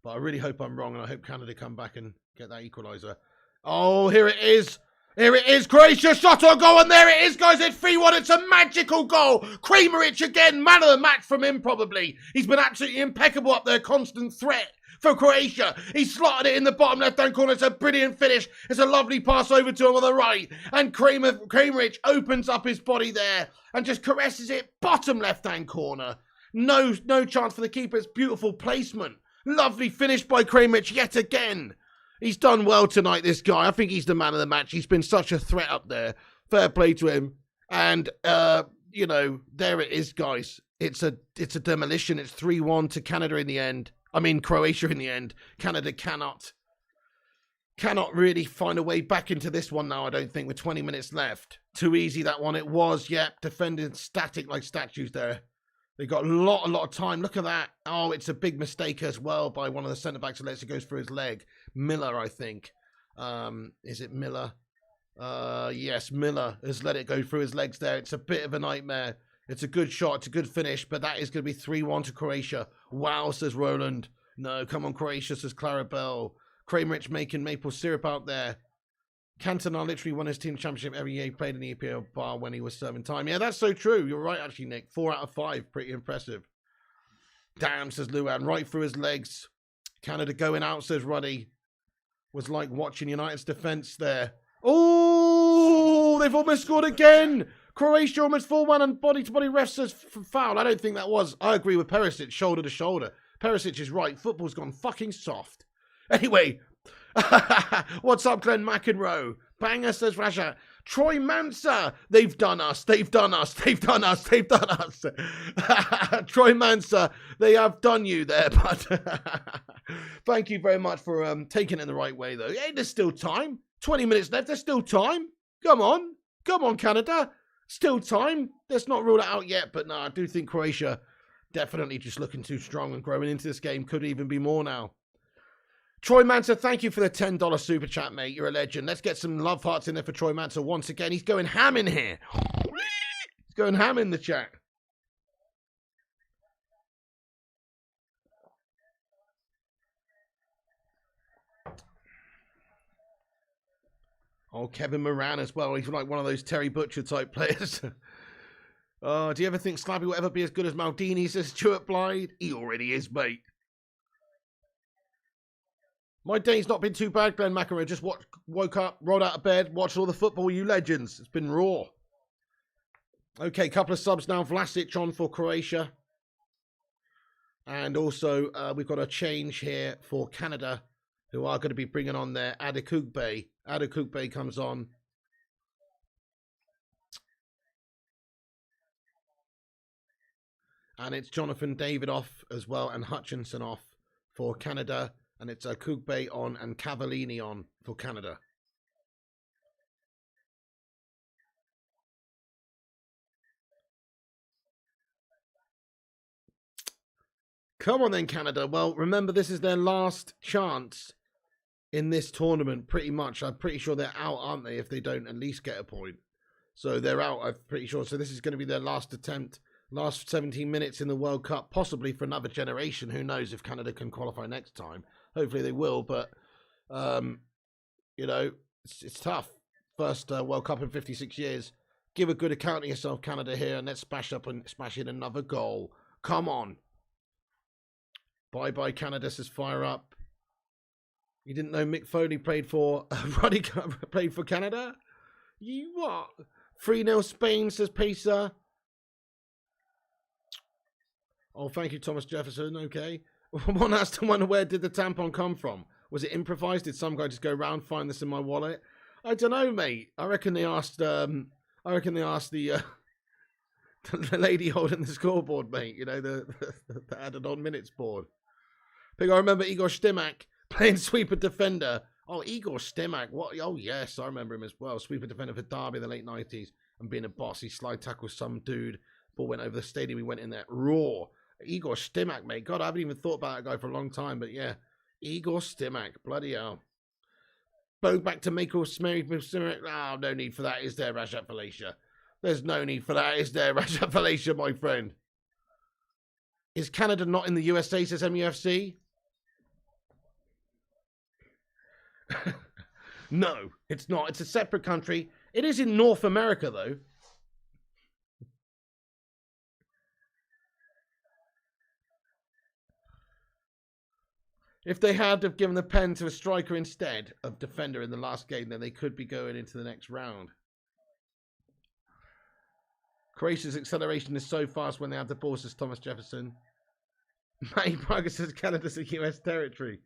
But I really hope I'm wrong, and I hope Canada come back and get that equaliser. Oh, here it is. Here it is. Croatia shot on goal, and there it is, guys. It's 3-1. It's a magical goal. Kramaric again. Man of the match from him, probably. He's been absolutely impeccable up there. Constant threat for Croatia. He slotted it in the bottom left-hand corner. It's a brilliant finish. It's a lovely pass over to him on the right. And Kramaric opens up his body there and just caresses it. Bottom left-hand corner. No chance for the keeper. It's beautiful placement. Lovely finish by Kramaric yet again. He's done well tonight, this guy. I think he's the man of the match. He's been such a threat up there. Fair play to him. And, you know, there it is, guys. It's a demolition. It's 3-1 to Canada in the end. I mean, Croatia in the end. Canada cannot really find a way back into this one now, I don't think, with 20 minutes left. Too easy, that one. It was, yep. Defending static like statues there. They got a lot of time. Look at that. Oh, it's a big mistake as well by one of the centre-backs who lets it go through his leg. Miller, I think. Is it Miller? Yes, Miller has let it go through his legs there. It's a bit of a nightmare. It's a good shot. It's a good finish, but that is going to be 3-1 to Croatia. Wow, says Roland. No, come on, Croatia, says Clarabelle. Kramaric making maple syrup out there. Cantona literally won his team championship every year he played in the EPL bar when he was serving time. Yeah, that's so true. You're right, actually, Nick. 4 out of 5. Pretty impressive. Damn, says Luan. Right through his legs. Canada going out, says Ruddy. Was like watching United's defence there. Oh, they've almost scored again. Croatia almost 4-1 and body-to-body ref says foul. I don't think that was. I agree with Perisic, shoulder to shoulder. Perisic is right. Football's gone fucking soft. Anyway, what's up, Glenn McEnroe? Banger, says Rasha. Troy Mansa. They've done us. They've done us. They've done us. They've done us. Troy Mansa. They have done you there, but thank you very much for taking it in the right way, though. Hey, there's still time. 20 minutes left. There's still time. Come on. Come on, Canada. Still time. Let's not rule it out yet, but no, I do think Croatia definitely just looking too strong and growing into this game. Could even be more now. Troy Mansa, thank you for the $10 super chat, mate. You're a legend. Let's get some love hearts in there for Troy Mansa once again. He's going ham in here. He's going ham in the chat. Oh, Kevin Moran as well. He's like one of those Terry Butcher type players. Do you ever think Slabby will ever be as good as Maldini, says Stuart Blythe? He already is, mate. My day's not been too bad, Glenn McEnroe. Just woke up, rolled out of bed, watched all the football, you legends. It's been raw. Okay, couple of subs now. Vlasic on for Croatia. And also, we've got a change here for Canada, who are going to be bringing on their Adekugbe. Adekugbe comes on. And it's Jonathan David off as well, and Hutchinson off for Canada. And it's Kugbe on and Cavallini on for Canada. Come on then, Canada. Well, remember, this is their last chance in this tournament, pretty much. I'm pretty sure they're out, aren't they, if they don't at least get a point. So they're out, I'm pretty sure. So this is going to be their last attempt, last 17 minutes in the World Cup, possibly for another generation. Who knows if Canada can qualify next time. Hopefully they will, but, you know, it's tough. First World Cup in 56 years. Give a good account of yourself, Canada, here, and let's smash in another goal. Come on. Bye-bye, Canada, says fire up. You didn't know Mick Foley played for, played for Canada? You what? 3-0 Spain, says Pisa. Oh, thank you, Thomas Jefferson, okay. One has to wonder, where did the tampon come from? Was it improvised? Did some guy just go round, find this in my wallet? I don't know, mate. I reckon they asked the lady holding the scoreboard, mate. You know, the added on minutes board. I remember Igor Stimac playing sweeper defender. Oh, Igor Stimac. What? Oh, yes, I remember him as well. Sweeper defender for Derby in the late 90s. and being a boss. He slide tackled some dude. Ball went over the stadium. He went in there raw. Igor Stimac, mate. God, I haven't even thought about that guy for a long time. But yeah, Igor Stimac. Bloody hell. Bow back to Mako Stimac. Oh, no need for that, is there, Rajat Felicia? There's no need for that, is there, Rajat Felicia, my friend? Is Canada not in the USA, says MUFC? No, it's not. It's a separate country. It is in North America, though. If they had have given the pen to a striker instead of defender in the last game, then they could be going into the next round. Croatia's acceleration is so fast when they have the ball, says Thomas Jefferson. Matty Prager says Canada's a US territory.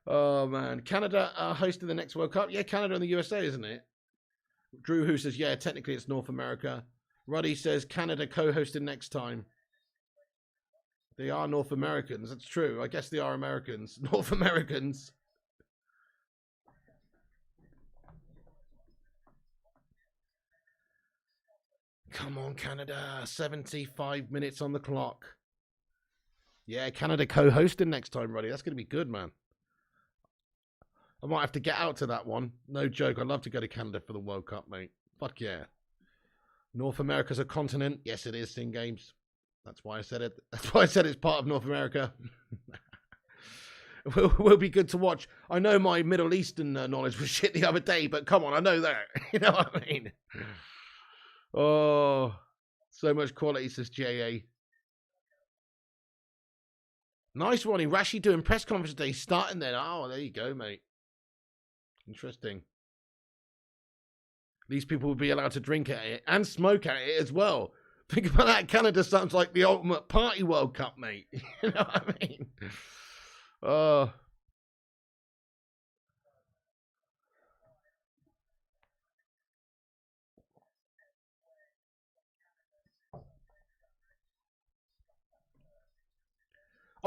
Oh, man. Canada are hosting the next World Cup. Yeah, Canada and the USA, isn't it? Drew Who says, yeah, technically it's North America. Ruddy says Canada co-hosting next time. They are North Americans. That's true. I guess they are Americans. North Americans. Come on, Canada. 75 minutes on the clock. Yeah, Canada co-hosting next time, Ruddy. That's going to be good, man. I might have to get out to that one. No joke. I'd love to go to Canada for the World Cup, mate. Fuck yeah. North America's a continent. Yes, it is, Sin Games. That's why I said it. That's why I said it's part of North America. will be good to watch. I know my Middle Eastern knowledge was shit the other day, but come on, I know that. You know what I mean? Oh, so much quality, says JA. Nice one. Rashi doing press conference today, starting then. Oh, there you go, mate. Interesting. These people will be allowed to drink at it and smoke at it as well. Think about that. Canada sounds like the ultimate party World Cup, mate. You know what I mean? Oh,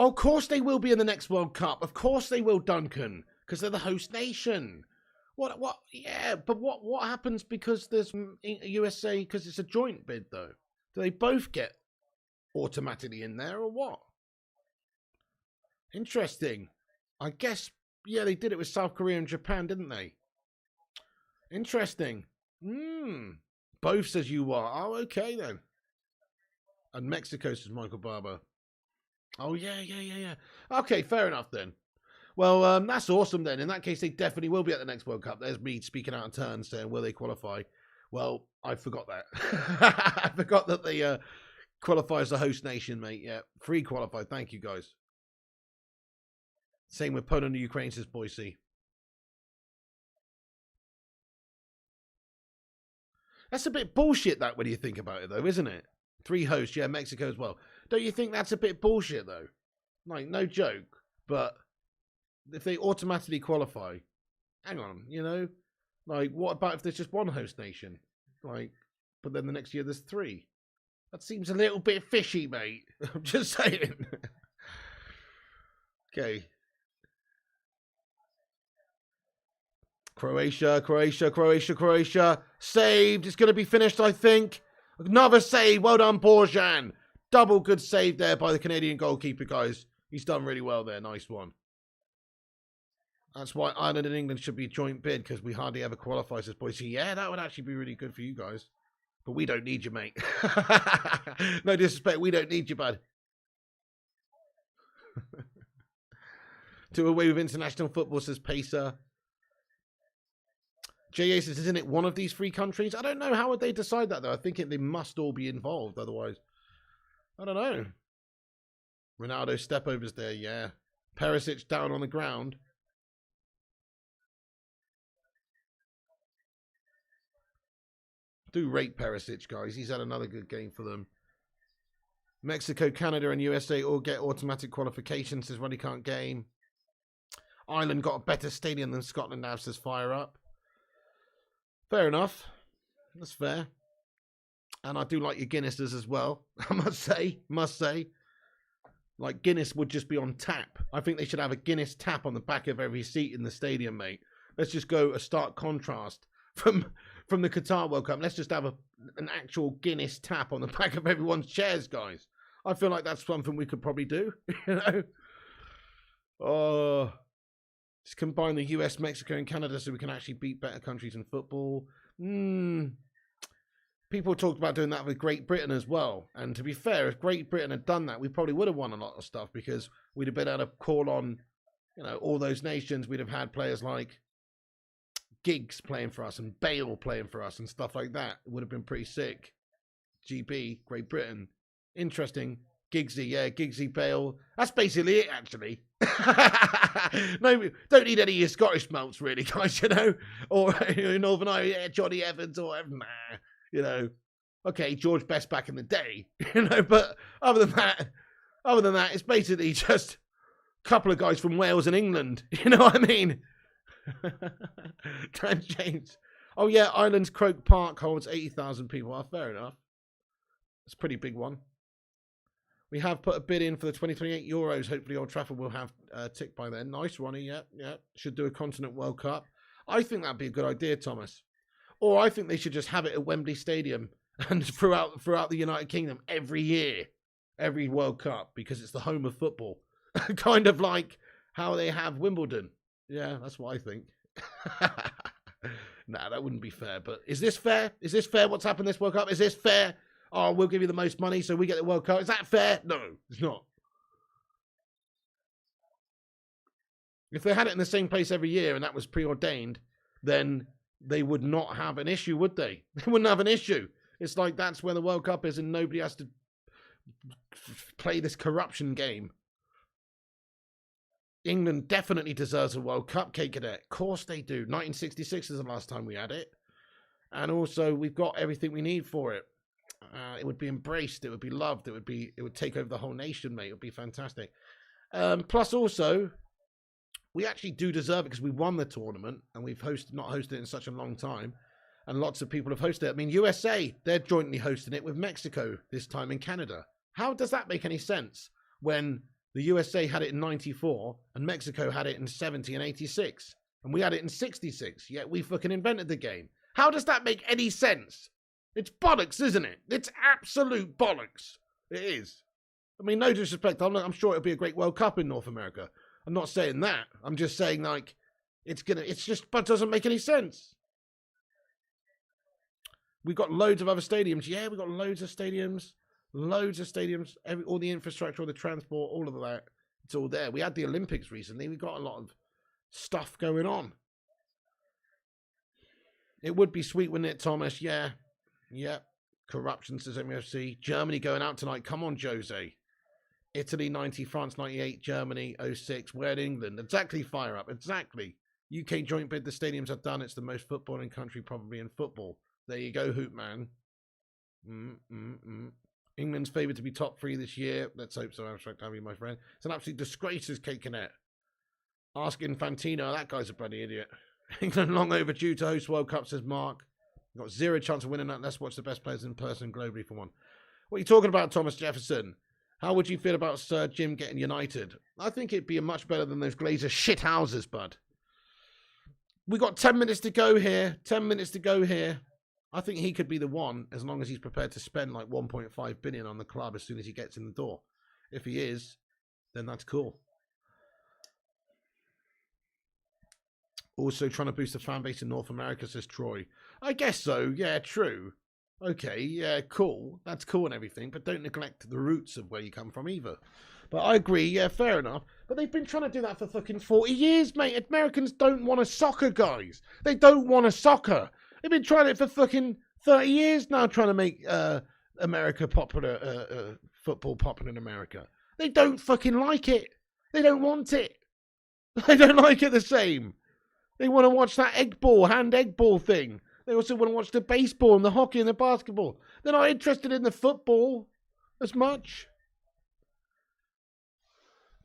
of course they will be in the next World Cup. Of course they will, Duncan, because they're the host nation. What? Yeah, but what happens because there's USA, because it's a joint bid, though? Do they both get automatically in there or what? Interesting. I guess, yeah, they did it with South Korea and Japan, didn't they? Interesting. Both says you are. Oh, okay then. And Mexico says Michael Barber. Oh, yeah. Okay, fair enough then. Well, that's awesome then. In that case, they definitely will be at the next World Cup. There's me speaking out of turn saying, will they qualify? Well, I forgot that. I forgot that they qualify as the host nation, mate. Yeah, free qualified. Thank you, guys. Same with Poland and Ukraine, says Boise. That's a bit bullshit, that, when you think about it, though, isn't it? 3 hosts, yeah, Mexico as well. Don't you think that's a bit bullshit, though? Like, no joke. But if they automatically qualify, hang on, you know? Like, what about if there's just one host nation? Like, but then the next year there's 3. That seems a little bit fishy, mate. I'm just saying. Okay. Croatia. Saved. It's going to be finished, I think. Another save. Well done, Borjan. Double good save there by the Canadian goalkeeper, guys. He's done really well there. Nice one. That's why Ireland and England should be a joint bid, because we hardly ever qualify as boys. So yeah, that would actually be really good for you guys. But we don't need you, mate. No disrespect. We don't need you, bud. Do away with international football, says Pacer. JA says, isn't it one of these 3 countries? I don't know. How would they decide that, though? I think they must all be involved. Otherwise, I don't know. Ronaldo stepovers there, yeah. Perisic down on the ground. Do rate Perisic, guys. He's had another good game for them. Mexico, Canada, and USA all get automatic qualification, says Ruddy can't game. Ireland got a better stadium than Scotland now, says Fire Up. Fair enough. That's fair. And I do like your Guinnesses as well. I must say. Like, Guinness would just be on tap. I think they should have a Guinness tap on the back of every seat in the stadium, mate. Let's just go a stark contrast from from the Qatar World Cup. Let's just have an actual Guinness tap on the back of everyone's chairs, guys. I feel like that's something we could probably do, you know? Oh, just combine the US, Mexico, and Canada so we can actually beat better countries in football. People talked about doing that with Great Britain as well. And to be fair, if Great Britain had done that, we probably would have won a lot of stuff because we'd have been able to call on, you know, all those nations. We'd have had players like Giggs playing for us and Bale playing for us and stuff like that. It would have been pretty sick. GB, Great Britain. Interesting. Giggsy, yeah, Giggsy, Bale. That's basically it, actually. No, don't need any of your Scottish melts, really, guys, you know? Or Northern Ireland, yeah, Johnny Evans or whatever. Nah, you know. Okay, George Best back in the day, you know, but other than that, it's basically just a couple of guys from Wales and England. You know what I mean? Dan James. Oh, yeah, Ireland's Croke Park holds 80,000 people. Oh, fair enough. It's a pretty big one. We have put a bid in for the 2028 Euros. Hopefully Old Trafford will have ticked by then. Nice, Ronnie. Yeah. Should do a Continent World Cup. I think that'd be a good idea, Thomas. Or I think they should just have it at Wembley Stadium and throughout the United Kingdom every year, every World Cup, because it's the home of football. Kind of like how they have Wimbledon. Yeah, that's what I think. Nah, that wouldn't be fair. But is this fair? Is this fair what's happened this World Cup? Is this fair? Oh, we'll give you the most money so we get the World Cup. Is that fair? No, it's not. If they had it in the same place every year and that was preordained, then they would not have an issue, would they? They wouldn't have an issue. It's like that's where the World Cup is and nobody has to play this corruption game. England definitely deserves a World Cup, Kate Cadet. Of course they do. 1966 is the last time we had it. And also, we've got everything we need for it. It would be embraced. It would be loved. It would take over the whole nation, mate. It would be fantastic. Plus, also, we actually do deserve it because we won the tournament and we've not hosted it in such a long time. And lots of people have hosted it. I mean, USA, they're jointly hosting it with Mexico this time in Canada. How does that make any sense when the USA had it in 94 and Mexico had it in 70 and 86? And we had it in 66, yet we fucking invented the game. How does that make any sense? It's bollocks, isn't it? It's absolute bollocks. It is. I mean, no disrespect. I'm sure it'll be a great World Cup in North America. I'm not saying that. I'm just saying, like, but it doesn't make any sense. We've got loads of other stadiums. Yeah, we've got loads of stadiums. Loads of stadiums. All the infrastructure, all the transport, all of that. It's all there. We had the Olympics recently. We've got a lot of stuff going on. It would be sweet, wouldn't it, Thomas? Yeah. Yep. Corruption, says MFC. Germany going out tonight. Come on, Jose. Italy 90, France 98, Germany 06. We're in England. Exactly, fire up. Exactly. UK joint bid. The stadiums are done. It's the most footballing country probably in football. There you go, Hoop Man. England's favoured to be top 3 this year. Let's hope so, Abstract Abby, my friend. It's an absolute disgrace, as Kate Canet. Ask Infantino. That guy's a bloody idiot. England long overdue to host World Cup, says Mark. Got 0 chance of winning that. Let's watch the best players in person globally for one. What are you talking about, Thomas Jefferson? How would you feel about Sir Jim getting United? I think it'd be much better than those Glazer shit houses, bud. We got 10 minutes to go here. 10 minutes to go here. I think he could be the one as long as he's prepared to spend like 1.5 billion on the club as soon as he gets in the door. If he is, then that's cool. Also trying to boost the fan base in North America, says Troy. I guess so. Yeah, true. Okay, yeah, cool. That's cool and everything, but don't neglect the roots of where you come from either. But I agree, yeah, fair enough. But they've been trying to do that for fucking 40 years, mate. Americans don't want a soccer, guys. They don't want a soccer. They've been trying it for fucking 30 years now, trying to make America popular, football popular in America. They don't fucking like it. They don't want it. They don't like it the same. They want to watch that hand egg ball thing. They also want to watch the baseball and the hockey and the basketball. They're not interested in the football as much.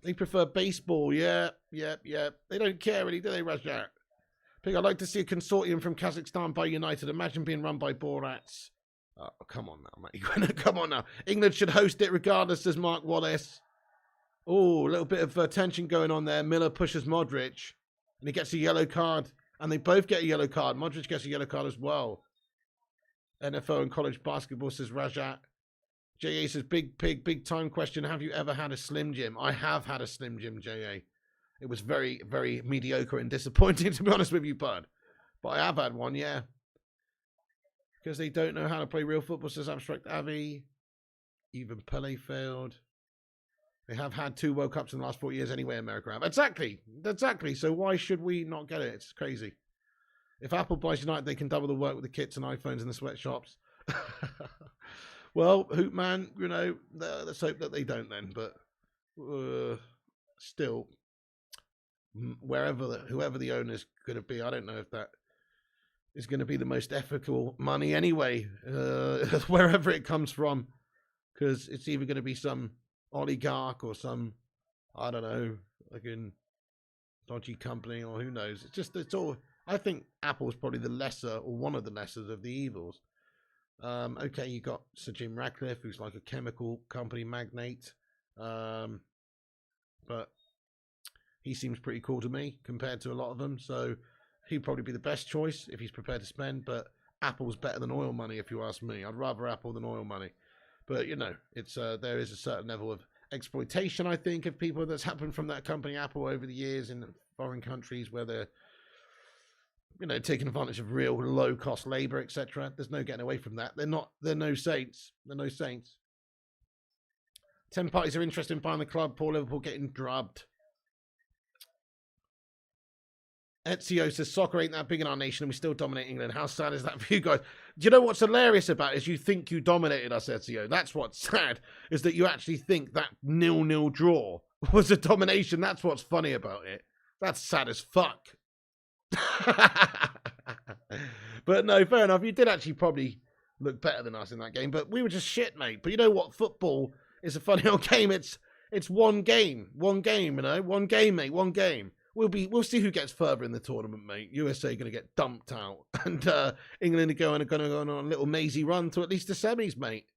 They prefer baseball, yeah. They don't care really, do they, Rajat? I'd like to see a consortium from Kazakhstan by United. Imagine being run by Borats. Oh, come on now, mate. Come on now. England should host it regardless, says Mark Wallace. Oh, a little bit of tension going on there. Miller pushes Modric. And he gets a yellow card. And they both get a yellow card. Modric gets a yellow card as well. NFL and college basketball, says Rajat. JA says, big time question. Have you ever had a Slim Jim? I have had a Slim Jim, JA. It was very, very mediocre and disappointing, to be honest with you, bud. But I have had one, yeah. Because they don't know how to play real football, says Abstract Avi. Even Pele failed. They have had 2 World Cups in the last 4 years anyway, America have. Exactly. So why should we not get it? It's crazy. If Apple buys United, they can double the work with the kits and iPhones in the sweatshops. Well, Hoopman, you know, let's hope that they don't then. But still, whoever the owner's going to be, I don't know if that is going to be the most ethical money anyway, wherever it comes from. Because it's either going to be some oligarch or some, I don't know, like a dodgy company or who knows. It's all, I think Apple's probably the lesser or one of the lessers of the evils. Okay, you got Sir Jim Ratcliffe, who's like a chemical company magnate. But he seems pretty cool to me compared to a lot of them. So he'd probably be the best choice if he's prepared to spend. But Apple's better than oil money, if you ask me. I'd rather Apple than oil money. But, you know, it's there is a certain level of exploitation, I think, of people that's happened from that company, Apple, over the years in foreign countries where they're, you know, taking advantage of real low-cost labor, etc. There's no getting away from that. They're no saints. They're no saints. 10 parties are interested in buying the club. Poor Liverpool getting drubbed. Ezio says, soccer ain't that big in our nation and we still dominate England. How sad is that for you guys? Do you know what's hilarious about it is you think you dominated us, Ezio. That's what's sad, is that you actually think that 0-0 draw was a domination. That's what's funny about it. That's sad as fuck. But no, fair enough. You did actually probably look better than us in that game, but we were just shit, mate. But you know what? Football is a funny old game. It's one game, you know? One game, mate, one game. We'll see who gets further in the tournament, mate. USA going to get dumped out, and England are going to go on a little mazy run to at least the semis, mate.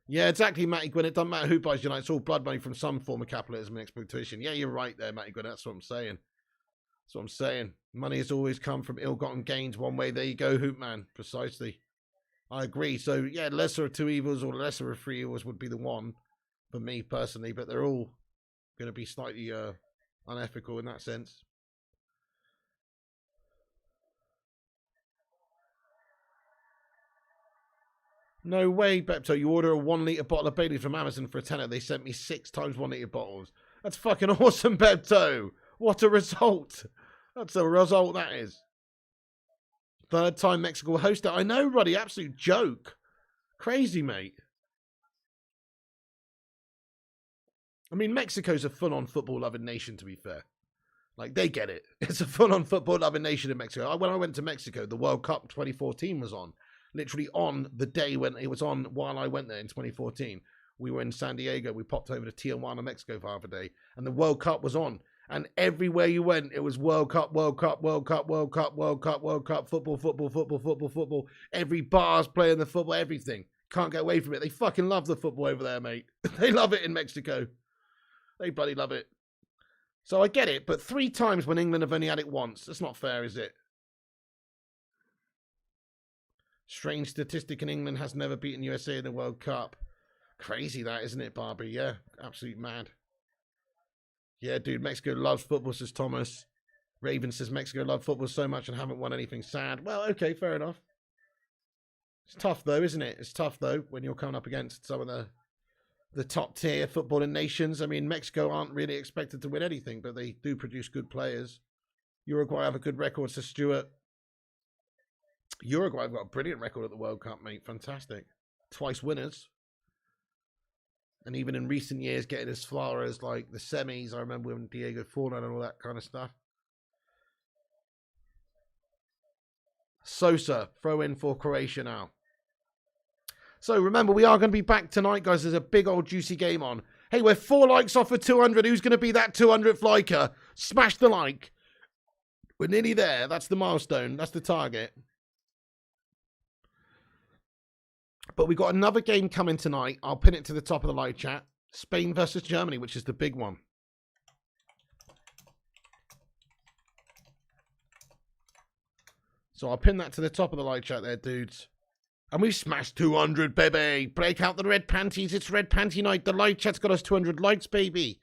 Yeah, exactly, Matty Gwynn. It doesn't matter who buys United. It's all blood money from some form of capitalism and exploitation. Yeah, you're right there, Matty Gwynn. That's what I'm saying. That's what I'm saying. Money has always come from ill-gotten gains one way. There you go, Hoopman. Precisely. I agree. So, yeah, lesser of 2 evils or lesser of 3 evils would be the one for me personally, but they're all going to be slightly unethical in that sense. No way, Bepto. You order a 1 litre bottle of Bailey from Amazon for a tenner. They sent me 6 times 1 litre bottles. That's fucking awesome, Bepto. What a result. That's a result, that is. 3rd time Mexico will host it. I know, Roddy. Absolute joke. Crazy, mate. I mean, Mexico's a full-on football-loving nation, to be fair. Like, they get it. It's a full-on football-loving nation in Mexico. When I went to Mexico, the World Cup 2014 was on. Literally on the day when it was on while I went there in 2014. We were in San Diego. We popped over to Tijuana, Mexico for half a day. And the World Cup was on. And everywhere you went, it was World Cup, World Cup, World Cup, World Cup, World Cup, World Cup, football, football, football, football, football. Every bar's playing the football, everything. Can't get away from it. They fucking love the football over there, mate. They love it in Mexico. They bloody love it. So I get it, but 3 times when England have only had it once. That's not fair, is it? Strange statistic, in England has never beaten USA in the World Cup. Crazy that, isn't it, Barbie? Yeah, absolute mad. Yeah, dude, Mexico loves football, says Thomas. Raven says Mexico love football so much and haven't won anything. Sad. Well, okay, fair enough. It's tough, though, isn't it? It's tough, though, when you're coming up against some of the top-tier footballing nations. I mean, Mexico aren't really expected to win anything, but they do produce good players. Uruguay have a good record, says Stuart. Uruguay have got a brilliant record at the World Cup, mate. Fantastic. Twice winners. And even in recent years, getting as far as, like, the semis. I remember when Diego Forlan and all that kind of stuff. Sosa, throw in for Croatia now. So remember, we are going to be back tonight, guys. There's a big old juicy game on. Hey, we're 4 likes off of 200. Who's going to be that 200th liker? Smash the like. We're nearly there. That's the milestone. That's the target. But we've got another game coming tonight. I'll pin it to the top of the live chat. Spain versus Germany, which is the big one. So I'll pin that to the top of the live chat there, dudes. And we've smashed 200, baby. Break out the red panties. It's red panty night. The live chat's got us 200 likes, baby.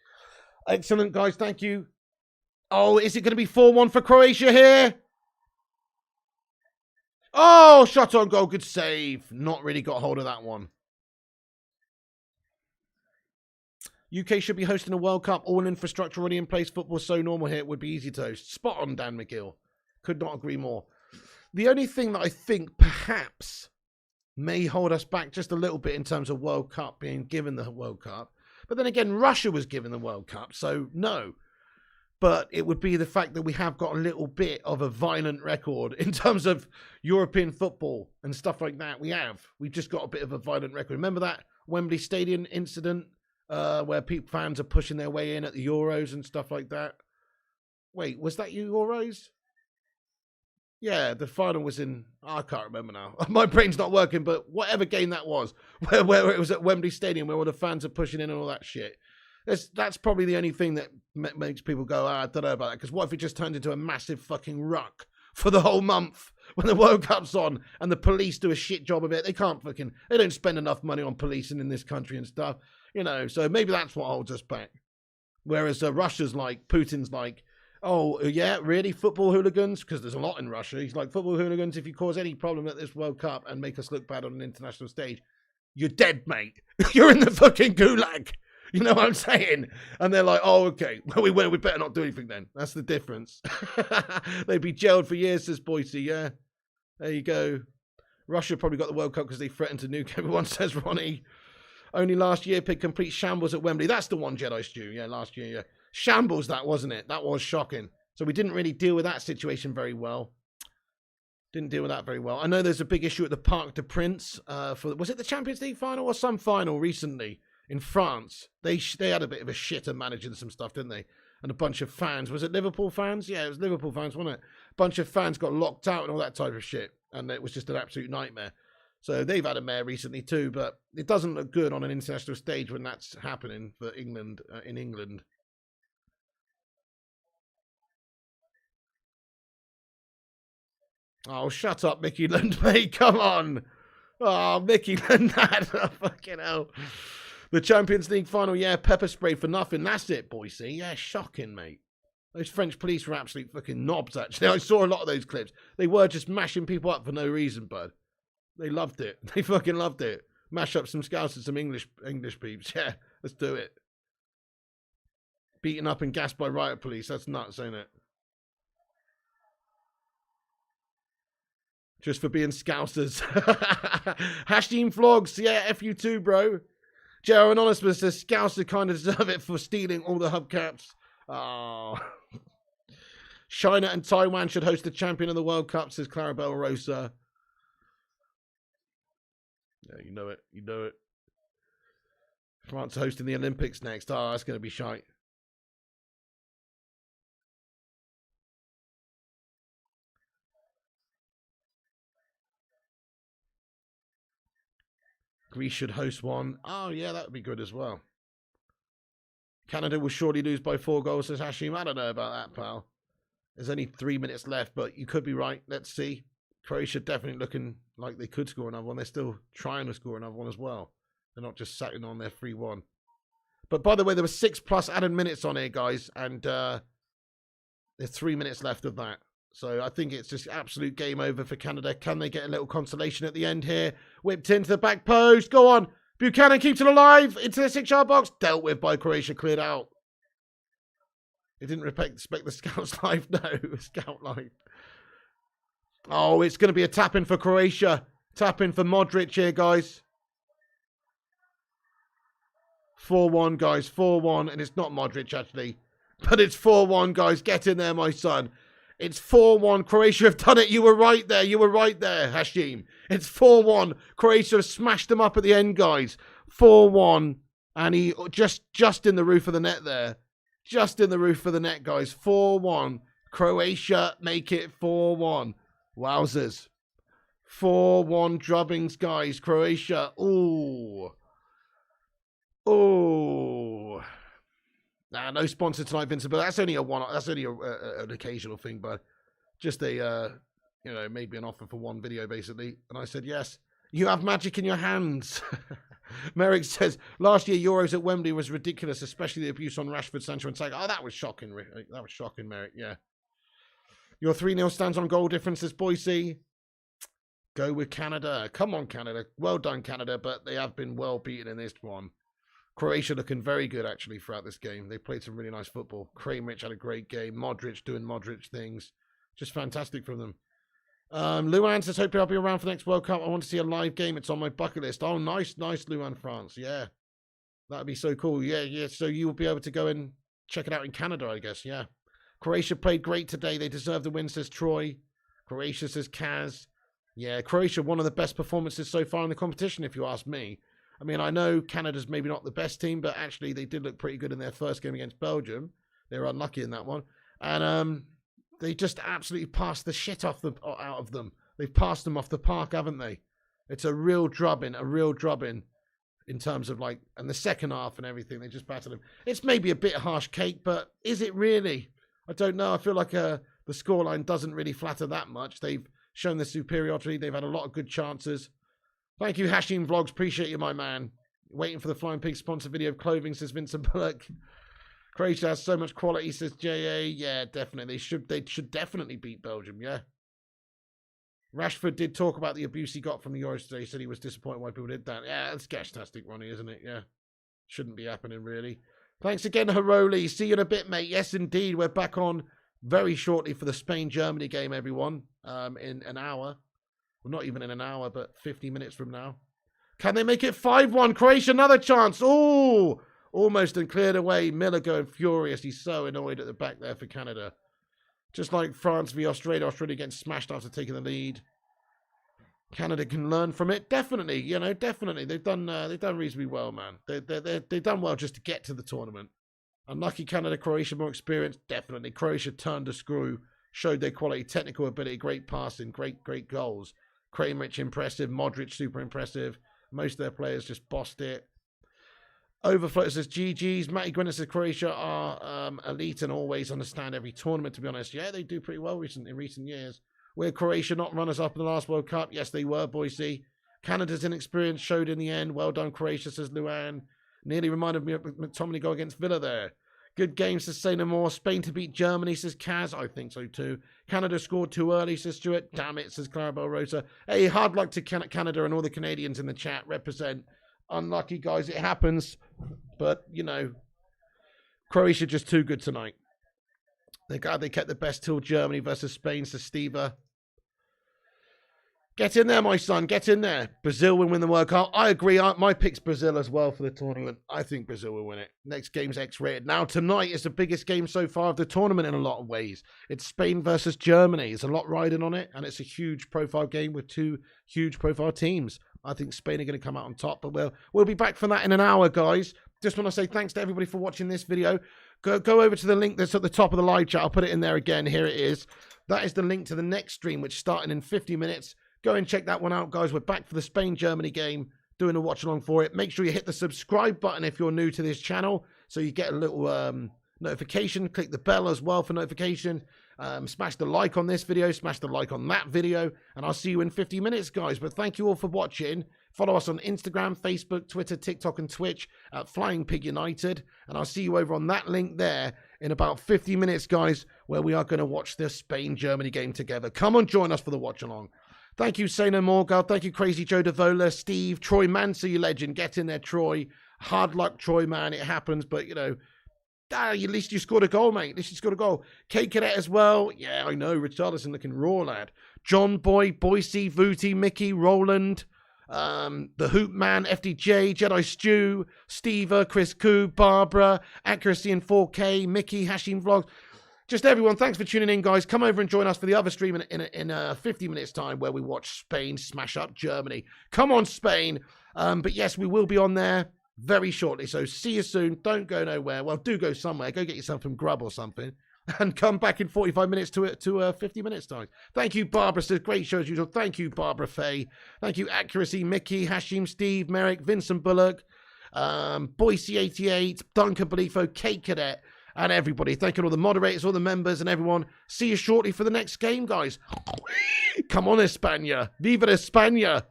Excellent, guys. Thank you. Oh, is it going to be 4-1 for Croatia here? Oh, shot on goal. Good save. Not really got hold of that one. UK should be hosting a World Cup. All infrastructure already in place. Football so normal here. It would be easy to host. Spot on, Dan McGill. Could not agree more. The only thing that I think perhaps may hold us back just a little bit in terms of World Cup being given the World Cup. But then again, Russia was given the World Cup, so no. But it would be the fact that we have got a little bit of a violent record in terms of European football and stuff like that. We've just got a bit of a violent record. Remember that Wembley Stadium incident where fans are pushing their way in at the Euros and stuff like that? Wait, was that Euros? Yeah, the final was in... I can't remember now. My brain's not working, but whatever game that was, where it was at Wembley Stadium, where all the fans are pushing in and all that shit. That's probably the only thing that makes people go, I don't know about that. Because what if it just turned into a massive fucking ruck for the whole month when the World Cup's on and the police do a shit job of it? They don't spend enough money on policing in this country and stuff. You know, so maybe that's what holds us back. Whereas Russia's like, Putin's like, oh, yeah, really? Football hooligans? Because there's a lot in Russia. He's like, football hooligans, if you cause any problem at this World Cup and make us look bad on an international stage, you're dead, mate. You're in the fucking gulag. You know what I'm saying? And they're like, oh, okay. Well, we better not do anything then. That's the difference. They'd be jailed for years, says Boise, yeah. There you go. Russia probably got the World Cup because they threatened to nuke everyone, says Ronnie. Only last year picked complete shambles at Wembley. That's the one, Jedi Stew. Yeah, last year, yeah. Shambles, that, wasn't it? That was shocking. So we didn't really deal with that situation very well. Didn't deal with that very well. I know there's a big issue at the Parc des Princes. Was it the Champions League final or some final recently in France? They had a bit of a shitter managing some stuff, didn't they? And a bunch of fans. Was it Liverpool fans? Yeah, it was Liverpool fans, wasn't it? A bunch of fans got locked out and all that type of shit. And it was just an absolute nightmare. So they've had a mayor recently too, but it doesn't look good on an international stage when that's happening for England, in England. Oh, shut up, Mickey Lund, mate. Come on. Oh, Mickey Lund. Oh, fucking hell. The Champions League final, yeah, pepper spray for nothing. That's it, Boise. Yeah, shocking, mate. Those French police were absolute fucking knobs, actually. I saw a lot of those clips. They were just mashing people up for no reason, bud. They loved it. They fucking loved it. Mash up some scouts and some English peeps. Yeah, let's do it. Beaten up and gassed by riot police. That's nuts, ain't it? Just for being scousers. Hashim Vlogs. Yeah, F you too, bro. Joe Anonymous says Scouser kind of deserve it for stealing all the hubcaps. Oh. China and Taiwan should host the champion of the World Cup, says Clarabelle Rosa. Yeah, you know it. You know it. France hosting the Olympics next. Oh, that's going to be shite. Greece should host one. Oh, yeah, that would be good as well. Canada will surely lose by 4 goals, says Hashim. I don't know about that, pal. There's only 3 minutes left, but you could be right. Let's see. Croatia definitely looking like they could score another one. They're still trying to score another one as well. They're not just sitting on their 3-1. But by the way, there were 6+ added minutes on here, guys. And there's 3 minutes left of that. So I think it's just absolute game over for Canada. Can they get a little consolation at the end here? Whipped into the back post. Go on. Buchanan keeps it alive. Into the 6-yard box. Dealt with by Croatia. Cleared out. It didn't respect the scout's life. No, scout life. Oh, it's going to be a tap-in for Croatia. Tap-in for Modric here, guys. 4-1, guys. 4-1. And it's not Modric, actually. But it's 4-1, guys. Get in there, my son. It's 4-1. Croatia have done it. You were right there. You were right there, Hashim. It's 4-1. Croatia have smashed them up at the end, guys. 4-1. And he just in the roof of the net there. Just in the roof of the net, guys. 4-1. Croatia make it 4-1. Wowzers. 4-1 drubbings, guys. Croatia. Ooh. Ooh. Nah, no sponsor tonight, Vincent, but that's only a one. That's only an occasional thing, but just a you know, made me an offer for one video, basically. And I said, yes, you have magic in your hands. Merrick says, last year Euros at Wembley was ridiculous, especially the abuse on Rashford, Sancho and Saka. Oh, that was shocking. That was shocking, Merrick, yeah. Your 3-0 stands on goal differences, Boise. Go with Canada. Come on, Canada. Well done, Canada, but they have been well beaten in this one. Croatia looking very good, actually, throughout this game. They played some really nice football. Kramerich had a great game. Modric doing Modric things. Just fantastic from them. Luan says, hopefully I'll be around for the next World Cup. I want to see a live game. It's on my bucket list. Oh, nice, Luan, France. Yeah. That'd be so cool. Yeah. So you will be able to go and check it out in Canada, I guess. Yeah. Croatia played great today. They deserve the win, says Troy. Croatia, says Kaz. Yeah, Croatia, one of the best performances so far in the competition, if you ask me. I mean, I know Canada's maybe not the best team, but actually they did look pretty good in their first game against Belgium. They were unlucky in that one. And they just absolutely passed the shit out of them. They've passed them off the park, haven't they? It's a real drubbing in terms of like, and the second half and everything, they just battered them. It's maybe a bit harsh cake, but is it really? I don't know. I feel like the scoreline doesn't really flatter that much. They've shown their superiority. They've had a lot of good chances. Thank you, Hashim Vlogs. Appreciate you, my man. Waiting for the Flying Pig sponsor video of clothing, says Vincent Bullock. Croatia has so much quality, says JA. Yeah, definitely. They should definitely beat Belgium, yeah. Rashford did talk about the abuse he got from the Euros today. He said he was disappointed why people did that. Yeah, that's gastastic, Ronnie, isn't it? Yeah. Shouldn't be happening, really. Thanks again, Haroli. See you in a bit, mate. Yes, indeed. We're back on very shortly for the Spain-Germany game, everyone, in an hour. Well, not even in an hour, but 50 minutes from now. Can they make it 5-1? Croatia, another chance. Oh, almost and cleared away. Miller going furious. He's so annoyed at the back there for Canada. Just like France v Australia. Australia getting smashed after taking the lead. Canada can learn from it. Definitely, you know, definitely. They've done reasonably well, man. They've done well just to get to the tournament. Unlucky Canada, Croatia more experienced. Definitely. Croatia turned a screw, showed their quality, technical ability, great passing, great goals. Kramerich impressive, Modric super impressive. Most of their players just bossed it. Overflow says GG's. Matty Gwyneth says Croatia are elite and always understand every tournament, to be honest. Yeah, they do pretty well in recent years. Were Croatia not runners-up in the last World Cup? Yes, they were, Boise. Canada's inexperience showed in the end. Well done, Croatia, says Luan. Nearly reminded me of McTominay go against Villa there. Good game, says Say No More. Spain to beat Germany, says Kaz. I think so too. Canada scored too early, says Stuart. Damn it, says Clarabelle Rosa. Hey, hard luck to Canada and all the Canadians in the chat. Represent. Unlucky, guys. It happens. But, you know, Croatia just too good tonight. They're glad they kept the best till Germany versus Spain, says Steva. Get in there, my son. Get in there. Brazil will win the World Cup. I agree. My pick's Brazil as well for the tournament. I think Brazil will win it. Next game's X-rated. Now, tonight is the biggest game so far of the tournament in a lot of ways. It's Spain versus Germany. There's a lot riding on it, and it's a huge profile game with two huge profile teams. I think Spain are going to come out on top, but we'll be back for that in an hour, guys. Just want to say thanks to everybody for watching this video. Go over to the link that's at the top of the live chat. I'll put it in there again. Here it is. That is the link to the next stream, which is starting in 50 minutes. Go and check that one out, guys. We're back for the Spain-Germany game, doing a watch-along for it. Make sure you hit the subscribe button if you're new to this channel, so you get a little notification. Click the bell as well for notification. Smash the like on this video. Smash the like on that video. And I'll see you in 50 minutes, guys. But thank you all for watching. Follow us on Instagram, Facebook, Twitter, TikTok, and Twitch at Flying Pig United. And I'll see you over on that link there in about 50 minutes, guys, where we are going to watch the Spain-Germany game together. Come on, join us for the watch-along. Thank you, Say No More, God. Thank you, Crazy Joe Davola, Steve, Troy Mancy, you legend. Get in there, Troy. Hard luck, Troy, man. It happens, but, you know, at least you scored a goal, mate. At least you scored a goal. Kate Cadet as well. Yeah, I know. Richarlison looking raw, lad. John Boy, Boise, Vooty, Mickey, Roland, the Hoop Man, FDJ, Jedi Stew, Steva, Chris Koo, Barbara, Accuracy in 4K, Mickey, Hashim Vlogs. Just everyone, thanks for tuning in, guys. Come over and join us for the other stream in 50 minutes' time where we watch Spain smash up Germany. Come on, Spain. But yes, we will be on there very shortly. So see you soon. Don't go nowhere. Well, do go somewhere. Go get yourself some grub or something. And come back in 45 minutes to 50 minutes time. Thank you, Barbara. Says great show as usual. Thank you, Barbara Faye. Thank you, Accuracy, Mickey, Hashim, Steve, Merrick, Vincent Bullock, Boise 88, Duncan Belifo, Kate Cadet. and everybody. Thank you all the moderators, all the members, and everyone. See you shortly for the next game, guys. Come on, España. Viva España.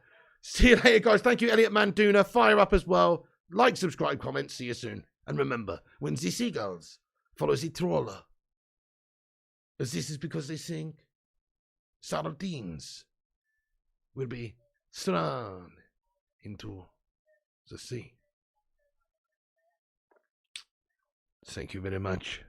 See you later, guys. Thank you, Elliot Manduna. Fire up as well. Like, subscribe, comment. See you soon. And remember, when the seagulls follow the trawler, as this is because they sing, sardines will be thrown into the sea. Thank you very much.